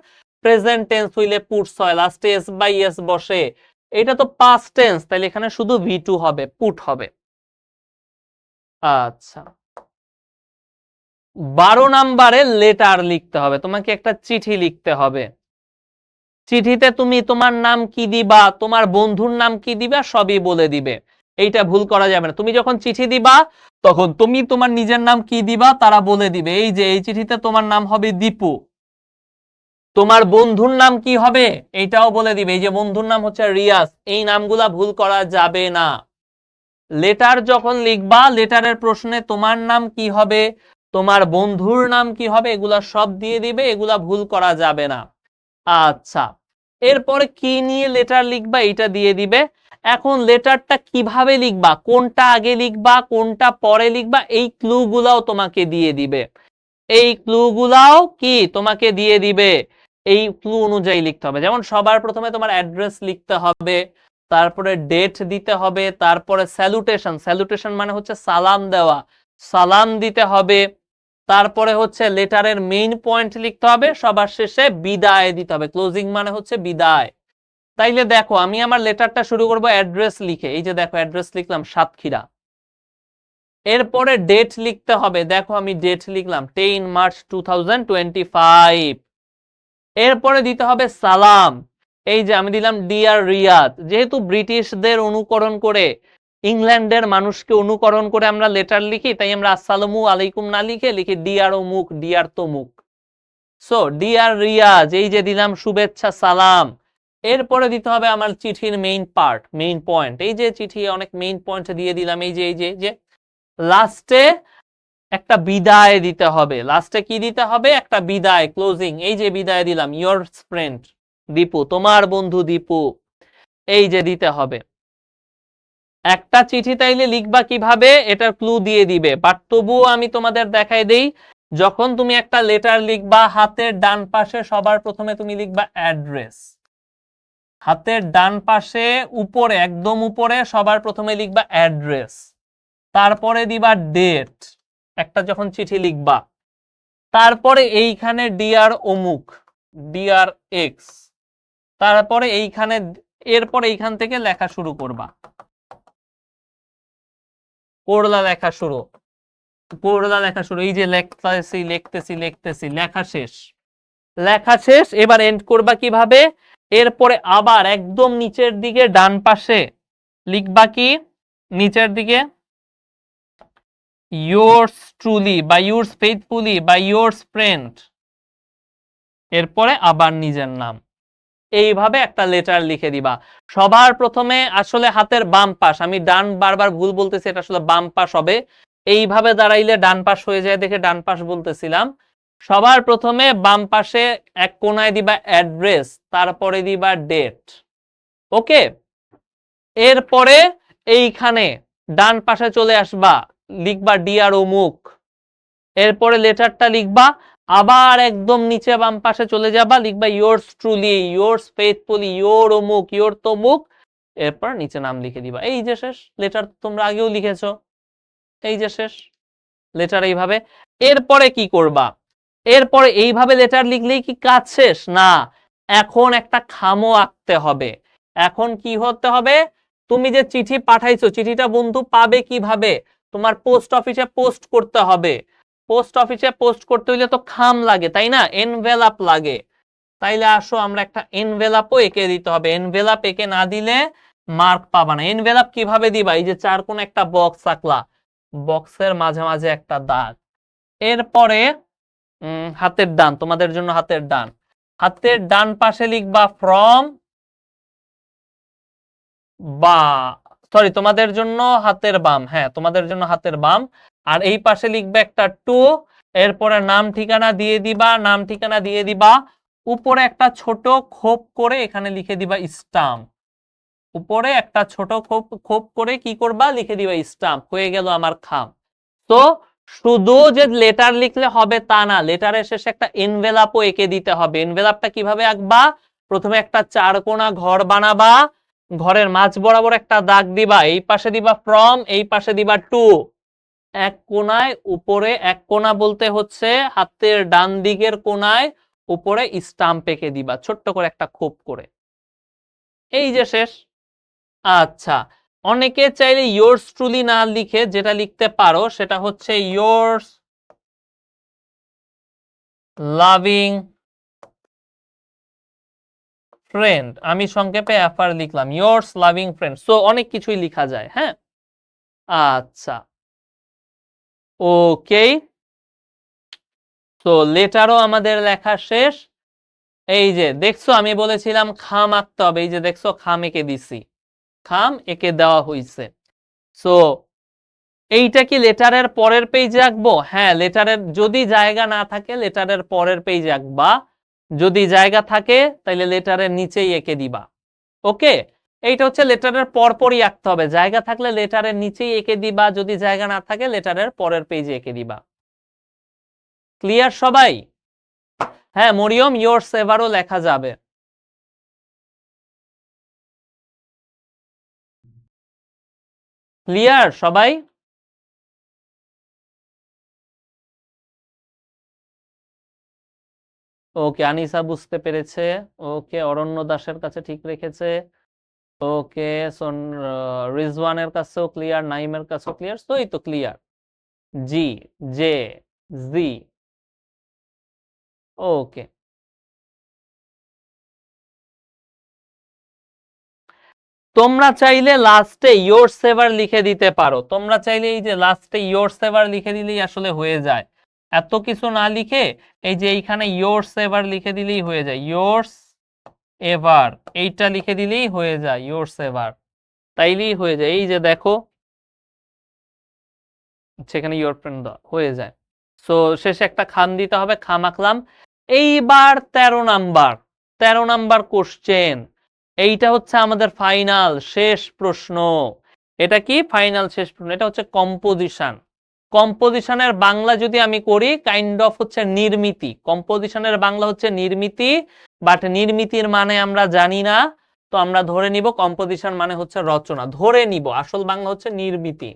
present tense হইলে পুটস হয়, লাস্টে এস বাই এস বসে। এটা তো পাস্ট টেন্স, তাহলে এখানে শুধু ভি2 হবে, পুট হবে। আচ্ছা, 12 নাম্বারে লেটার লিখতে হবে, তোমাকে একটা চিঠি লিখতে হবে। চিঠিতে তুমি তোমার নাম কি দিবা, তোমার বন্ধুর নাম কি দিবা, সবই বলে দিবে। এইটা ভুল করা যাবে না। তুমি যখন চিঠি দিবা তখন তুমি তোমার নিজের নাম কি দিবা তারা বলে দিবে। এই যে এই চিঠিতে তোমার নাম হবে দীপু, তোমার বন্ধুর নাম কি হবে এইটাও বলে দিবে। এই যে বন্ধুর নাম হচ্ছে রিয়াজ। এই নামগুলা ভুল করা যাবে না। লেটার যখন লিখবা, লেটারের প্রশ্নে তোমার নাম কি হবে, তোমার বন্ধুর নাম কি হবে, এগুলা সব দিয়ে দিবে, এগুলা ভুল করা যাবে না। আচ্ছা, এরপরে কি নিয়ে লেটার লিখবা এটা দিয়ে দিবে। এখন লেটারটা কিভাবে লিখবা, কোনটা আগে লিখবা কোনটা পরে লিখবা, এই ক্লুগুলাও তোমাকে দিয়ে দিবে। এই ক্লুগুলাও কি তোমাকে দিয়ে দিবে, এই ক্লু অনুযায়ী লিখতে হবে। যেমন সবার প্রথমে তোমার অ্যাড্রেস লিখতে হবে, তারপরে ডেট দিতে হবে, তারপরে স্যালুটেশন, স্যালুটেশন মানে হচ্ছে সালাম দেওয়া, সালাম দিতে হবে, তারপরে হচ্ছে লেটারের মেইন পয়েন্ট লিখতে হবে, সবার শেষে বিদায় দিতে হবে। ক্লোজিং মানে হচ্ছে বিদায়। তাইলে দেখো আমি আমার লেটারটা শুরু করব অ্যাড্রেস লিখে। এই যে দেখো অ্যাড্রেস লিখলাম সাতক্ষীরা। এরপরে ডেট লিখতে হবে, দেখো আমি ডেট লিখলাম 10 মার্চ 2025। এরপরে দিতে হবে সালাম, এই যে আমি দিলাম ডিয়ার রিয়াদ। যেহেতু ব্রিটিশদের অনুকরণ করে, ইংল্যান্ডের মানুষকে অনুকরণ করে আমরা লেটার লিখি, তাই আমরা আসসালামু আলাইকুম না লিখে লিখি ডিয়ার অমুক, ডিয়ার তমুক। সো ডিয়ার রিয়াজ, এই যে দিলাম শুভেচ্ছা সালাম। এরপরে দিতে হবে আমার চিঠির মেইন পার্ট, মেইন পয়েন্ট। এই যে চিঠি অনেক মেইন পয়েন্ট দিয়ে দিলাম। এই যে লাস্টে একটা বিদায় দিতে হবে। লাস্টে কি দিতে হবে, একটা বিদায়, ক্লোজিং। এই যে বিদায় দিলাম, ইয়োর ফ্রেন্ড দীপু, তোমার বন্ধু দীপু, এই যে দিতে হবে। একটা চিঠি তাইলে লিখবা কিভাবে এটার ক্লু দিয়ে দিবে, বাট তবুও আমি তোমাদের দেখাই দেই। যখন তুমি একটা লেটার লিখবা, হাতের ডান পাশে সবার প্রথমে তুমি লিখবা অ্যাড্রেস। হাতের ডান পাশে উপরে, একদম উপরে সবার প্রথমে লিখবা অ্যাড্রেস, তারপরে দিবা ডেট, একটা যখন চিঠি লিখবা, তারপরে এইখানে ডিয়ার অমুক, ডিয়ার এক্স, তারপরে এইখানে, এরপরে এইখান থেকে লেখা শুরু করবা, করলা লেখা শুরু, করলা লেখা শুরু। এই যে লিখতেছি লিখতেছি লিখতেছি, লেখা শেষ, লেখা শেষ। এবার এন্ড করবা কিভাবে, এরপরে আবার একদম নিচের দিকে ডান পাশে লিখবা কি, নিচের দিকে yours truly বা yours faithfully বা yours friend, এরপরে আবার নিজের নাম। এইভাবে একটা লেটার লিখে দিবা। সবার প্রথমে আসলে হাতের বাম পাশ, আমি ডান বারবার ভুল বলতেছি, এটা আসলে বাম পাশ হবে। এইভাবে দাঁড়াইলে ডান পাশ হয়ে যায় দেখে ডান পাশ বলতেছিলাম। সবার প্রথমে বাম পাশে এক কোনায় দিবা অ্যাড্রেস, তারপরে দিবা ডেট। ওকে, এরপরে এইখানে ডান পাশে চলে আসবা, লিখবা ডিয়ার অমুক, এরপরে লেটারটা লিখবা, আবার একদম নিচে বাম পাশে চলে যাবা, লিখবা yours truly, yours faithfully, your অমুক, your তমুক, এরপর নিচে নাম লিখে দিবা। এই যে শেষ লেটার, তোমরা আগেও লিখেছো। এই যে শেষ লেটার এইভাবে। এরপরে কি করবা, এরপরে এইভাবে লেটার লিখলেই কি কাজ শেষ না, এখন একটা খামও আঁকতে হবে। এখন কি হতে হবে, তুমি যে চিঠি পাঠাইছো, চিঠিটা বন্ধু পাবে কিভাবে, তোমার পোস্ট অফিসে পোস্ট করতে হবে। পোস্ট অফিসে পোস্ট করতে হইলে তো খাম লাগে, তাই না, এনভেলাপ লাগে। তাইলে আসো আমরা একটা এনভেলাপও এঁকে দিতে হবে। এনভেলাপ এঁকে না দিলে মার্ক পাবা না। এনভেলাপ কিভাবে দিবা, এই যে চার কোণ একটা বক্স আঁকলা, বক্সের মাঝে মাঝে একটা দাগ, এরপরে হাতের ডান, তোমাদের জন্য হাতের ডান, হাতের ডান পাশে লিখবা ফ্রম, বা সরি তোমাদের জন্য হাতের বাম, হ্যাঁ তোমাদের জন্য হাতের বাম, আর এই পাশে লিখবে একটা টু, এরপরে নাম ঠিকানা দিয়ে দিবা, নাম ঠিকানা দিয়ে দিবা, উপরে একটা ছোট খোপ করে এখানে লিখে দিবা স্টাম্প, উপরে একটা ছোট খোপ খোপ করে কি করবা, লিখে দিবা স্টাম্প। হয়ে গেল আমার খাম। তো শুধু যে লেটার লিখলে হবে তা না, লেটারের শেষে একটা এনভেলাপও এঁকে দিতে হবে। এনভেলাপটা কিভাবে আঁকবা, প্রথমে একটা চার কোণা ঘর বানাবা, ঘরের মাঝ বরাবর একটা দাগ দিবা, এই পাশে দিবা ফ্রম, এই পাশে দিবা টু, এক কোণায় উপরে, এক কোণা বলতে হচ্ছে হাতের ডান দিকের কোণায় উপরে স্টাম্প এঁকে দিবা ছোট্ট করে একটা খোপ করে। এই যে শেষ। আচ্ছা, অনেকে চাইলে yours truly না লিখে যেটা লিখতে পারো সেটা হচ্ছে yours লাভিং ফ্রেন্ড, আমি সংক্ষেপে এফআর লিখলাম, ইয়োর্স লাভিং ফ্রেন্ড। সো অনেক কিছুই লেখা যায়, হ্যাঁ। আচ্ছা, ওকে, তো লেটারও আমাদের লেখা শেষ। এই যে দেখছো আমি বলেছিলাম খাম আঁকতে হবে, এই যে দেখছো খাম এঁকে দিছি, খাম এঁকে দেওয়া হয়েছে। সো এইটা কি লেটারের পরের পেজে আঁকবো? হ্যাঁ, লেটারের যদি জায়গা না থাকে লেটারের পরের পেজে আঁকবা, যদি জায়গা থাকে তাহলে লেটারের নিচেই এঁকে দিবা। ওকে, এইটা হচ্ছে লেটারের পরপরই আঁকতে হবে, জায়গা থাকলে লেটারের নিচেই এঁকে দিবা, যদি জায়গা না থাকে লেটারের পরের পেজে এঁকে দিবা। ক্লিয়ার সবাই? হ্যাঁ মরিয়ম, ইয়োর্স এভারও লেখা যাবে। ক্লিয়ার সবাই? ওকে, আনিসা বুঝতে পেরেছে। ওকে, অরণ্য দাসের কাছে ঠিক রেখেছে। ওকে, সোন রিজওয়ানের কাছেও ক্লিয়ার, নাইমের কাছেও ক্লিয়ার, তো এই তো ক্লিয়ার। জি, জে, জি। ওকে, তোমরা চাইলে লাস্টে ইয়োর সেভার লিখে দিতে পারো, তোমরা চাইলে এই যে লাস্টে ইয়োর সেভার লিখে দিলেই আসলে হয়ে যায়, এত কিছু না লিখে এই যে এইখানে ইয়োর সেভার লিখে দিলেই হয়ে যায়, ইয়োর্স এভার এইটা লিখে দিলেই হয়ে যায়, ইয়োর সেভার তাইলেই হয়ে যায়। এই যে দেখো সেখানে ইয়োর ফ্রেন্ড হয়ে যায়। সো শেষে একটা খাম দিতে হবে, খাম আঁকলাম। এইবার 13 নাম্বার, 13 নাম্বার কোশ্চেন, এইটা হচ্ছে আমাদের ফাইনাল শেষ প্রশ্ন। এটা কি ফাইনাল শেষ প্রশ্ন? এটা হচ্ছে কম্পোজিশন। কম্পোজিশনের বাংলা যদি আমি করি কাইন্ড অফ হচ্ছে নির্মিতি, কম্পোজিশনের বাংলা হচ্ছে নির্মিতি, বাট নির্মিতির মানে আমরা জানি না, তো আমরা ধরে নিব কম্পোজিশন মানে হচ্ছে রচনা, ধরে নিব আসল বাংলা হচ্ছে নির্মিতি।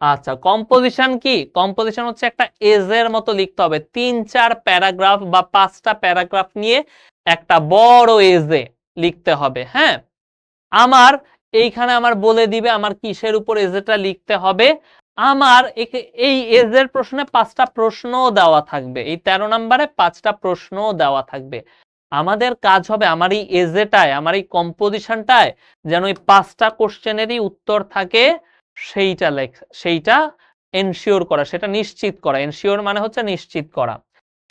আচ্ছা, কম্পোজিশন কি? কম্পোজিশন হচ্ছে একটা এজের মতো লিখতে হবে, 3-4 প্যারাগ্রাফ বা 5টা প্যারাগ্রাফ নিয়ে একটা বড় এজে লিখতে হবে, হ্যাঁ। আমার এইখানে আমার বলে দিবে আমার কিসের উপর এজেটা লিখতে হবে। আমার এই এজের প্রশ্নে 5টা প্রশ্নও দেওয়া থাকবে, এই 13 নম্বরে 5টা প্রশ্নও দেওয়া থাকবে। আমাদের কাজ হবে আমার এই এজেটায়, আমার এই কম্পোজিশনটায় যেন এই 5টা কোশ্চেনেরই উত্তর থাকে, সেইটা এনশিওর করা, সেটা নিশ্চিত করা। এনশিওর মানে হচ্ছে নিশ্চিত করা।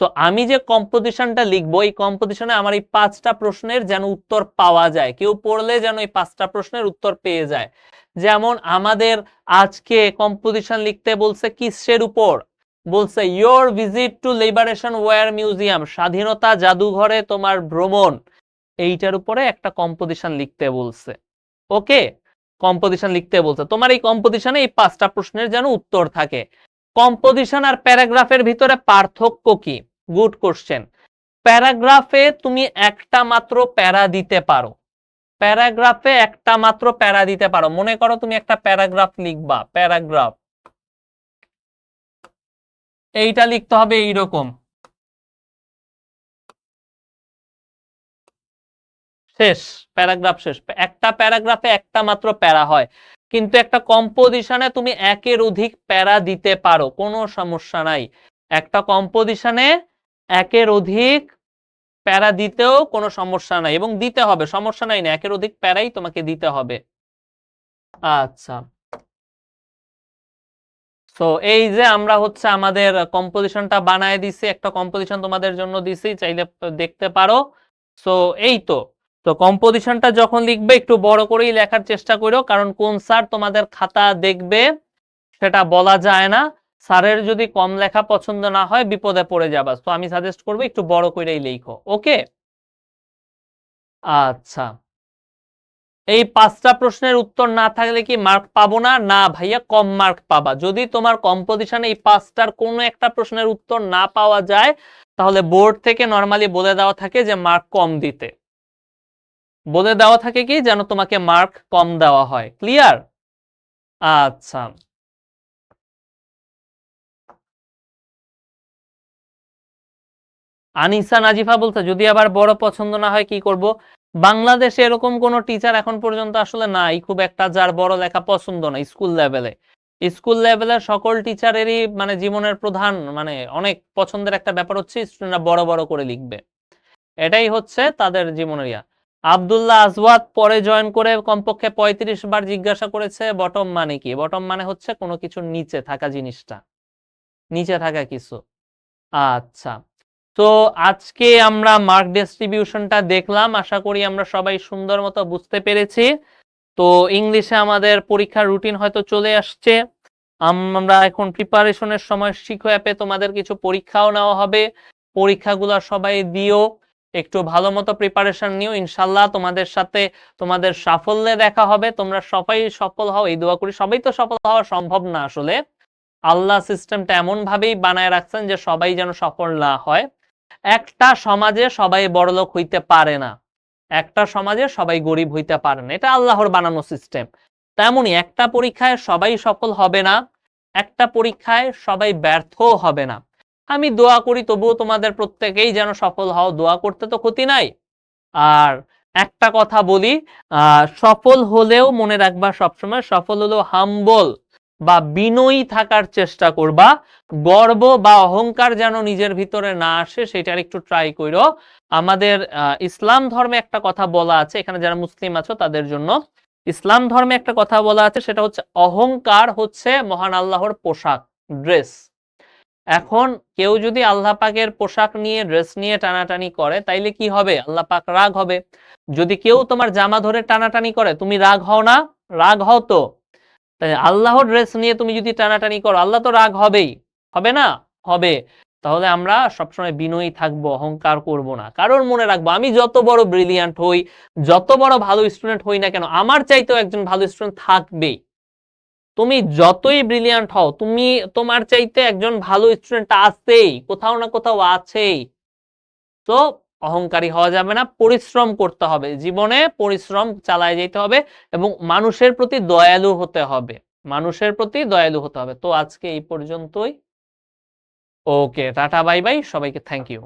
তো আমি যে কম্পোজিশনটা লিখবো এই কম্পোজিশনে আমার এই 5টা প্রশ্নের যেন উত্তর পাওয়া যায়, কেউ পড়লে যেন এই 5টা প্রশ্নের উত্তর পেয়ে যায়। যেমন আমাদের আজকে কম্পোজিশন লিখতে বলছে কিসের উপর? বলছে your visit to liberation war museum, স্বাধীনতা জাদুঘরে তোমার ভ্রমণ, এইটার উপরে একটা কম্পোজিশন লিখতে বলছে। ওকে, কম্পোজিশন লিখতে বলছে, তোমার এই কম্পোজিশনে এই 5টা প্রশ্নের যেন উত্তর থাকে। কম্পোজিশন আর প্যারাগ্রাফের ভিতরে পার্থক্য কি? Good question. প্যারাগ্রাফে তুমি একটা মাত্র প্যারা দিতে পারো, প্যারাগ্রাফে একটা মাত্র প্যারা দিতে পারো। মনে করো তুমি একটা প্যারাগ্রাফ লিখবা, প্যারাগ্রাফ এইটা লিখতে হবে এইরকম, শেষ, প্যারাগ্রাফ শেষ। একটা প্যারাগ্রাফে একটা মাত্র প্যারা হয়, কিন্তু একটা কম্পোজিশনে তুমি একের অধিক প্যারা দিতে পারো, কোনো সমস্যা নাই। একটা কম্পোজিশনে একের অধিক প্যারা দিতেও কোনো সমস্যা নাই, এবং দিতে হবে, সমস্যা নাই না, একের অধিক প্যারাই তোমাকে দিতে হবে। আচ্ছা, তো এই যে আমরা হচ্ছে আমাদের কম্পোজিশনটা বানায় দিছি, একটা কম্পোজিশন তোমাদের জন্য দিছি, চাইলে দেখতে পারো। সো এই তো, তো কম্পোজিশনটা যখন লিখবে একটু বড় করেই লেখার চেষ্টা করো, কারণ কোন স্যার তোমাদের খাতা দেখবে সেটা বলা যায় না। স্যারের যদি কম লেখা পছন্দ না হয় বিপদে পড়ে যাবা, তো আমি সাজেস্ট করবো একটু বড় করেই লেখো। ওকে, আচ্ছা, এই 5টা প্রশ্নের উত্তর না থাকলে কি মার্ক পাবো না? না ভাইয়া, কম মার্ক পাবা। যদি তোমার কম্পোজিশনে এই 5টার কোনো একটা প্রশ্নের উত্তর না পাওয়া যায় তাহলে বোর্ড থেকে নরমালি বলে দেওয়া থাকে যে মার্ক কম দিতে, বলে দেওয়া থাকে কি যেন তোমাকে মার্ক কম দেওয়া হয়। ক্লিয়ার? আচ্ছা, আনিসা নাজিফা বলতে যদি আবার বড় পছন্দ না হয় কি করব? বাংলাদেশে এরকম কোন টিচার এখন পর্যন্ত আসলে নাই খুব একটা যার বড় লেখা পছন্দ না স্কুল লেভেলে। স্কুল লেভেলের সকল টিচারেরই মানে জীবনের প্রধান মানে অনেক পছন্দের একটা ব্যাপার হচ্ছে স্টুডেন্টরা বড় বড় করে লিখবে, এটাই হচ্ছে তাদের জীবনের ইয়া। আব্দুল্লাহ আজওয়াদ পরে জয়েন করে কমপক্ষে 35 বার জিজ্ঞাসা করেছে বটম মানে কি। বটম মানে হচ্ছে কোনো কিছুর নিচে থাকা জিনিসটা, নিচে থাকা কিছু। আচ্ছা, তো আজকে আমরা মার্ক ডিস্ট্রিবিউশনটা দেখলাম, আশা করি আমরা সবাই সুন্দর মতো বুঝতে পেরেছি। তো ইংলিশে আমাদের পরীক্ষার রুটিন হয়তো চলে আসছে, আমরা এখন প্রিপারেশনের সময় শিখো অ্যাপে তোমাদের কিছু পরীক্ষাও নেওয়া হবে, পরীক্ষাগুলো সবাই দিও, একটু ভালো মতো প্রিপারেশন নিও, ইনশাল্লাহ তোমাদের সাথে তোমাদের সাফল্যে দেখা হবে, তোমরা সবাই সফল হও এই দোয়া করি। সবাই তো সফল হওয়া সম্ভব না আসলে, আল্লাহ সিস্টেমটা এমন ভাবেই বানায় রাখছেন যে সবাই যেন সফল না হয়। একটা সমাজে সবাই বড়লোক হইতে পারে না, একটা সমাজে সবাই গরিব হইতে পারে না, এটা আল্লাহর বানানো সিস্টেম। তেমনি একটা পরীক্ষায় সবাই সফল হবে না, একটা পরীক্ষায় সবাই ব্যর্থও হবে না। আমি দোয়া করি তবুও তোমাদের প্রত্যেকেই যেন সফল হও, দোয়া করতে তো ক্ষতি নাই। আর একটা কথা বলি, সফল হলেও মনে রাখবা সবসময়, সফল হলেও হাম্বল বা বিনয়ী থাকার চেষ্টা করবা, গর্ব বা অহংকার যেন নিজের ভিতরে না আসে সেটার একটু ট্রাই করো। আমাদের ইসলাম ধর্মে একটা কথা বলা আছে, এখানে যারা মুসলিম আছো তাদের জন্য ইসলাম ধর্মে একটা কথা বলা আছে, সেটা হচ্ছে অহংকার হচ্ছে মহান আল্লাহর পোশাক, ড্রেস। এখন কেউ যদি আল্লাহ পাকের পোশাক নিয়ে ড্রেস নিয়ে টানাটানি করে তাইলে কি হবে? আল্লাহ পাক রাগ হবে। যদি কেউ তোমার জামা ধরে টানাটানি করে তুমি রাগ হও না? রাগ হও তো। তাই আল্লাহর ড্রেস নিয়ে তুমি যদি টানাটানি করো আল্লাহ তো রাগ হবেই, হবে না? হবে। তাহলে আমরা সবসময় বিনয়ী থাকবো, অহংকার করব না। কারণ মনে রাখবো আমি যত বড় ব্রিলিয়ান্ট হই, যত বড় ভালো স্টুডেন্ট হই না কেন, আমার চাইতেও একজন ভালো স্টুডেন্ট থাকবেই। তুমি যতই ব্রিলিয়ান্ট হও, তুমি তোমার চাইতে একজন ভালো স্টুডেন্ট আছেই, কোথাও না কোথাও আছেই। তো অহংকারী হওয়া যাবে না, পরিশ্রম করতে হবে, জীবনে পরিশ্রম চালায় যেতে হবে এবং মানুষের প্রতি দয়ালু হতে হবে, মানুষের প্রতি দয়ালু হতে হবে। তো আজকে এই পর্যন্তই। ওকে, টাটা বাই বাই, সবাইকে থ্যাংক ইউ।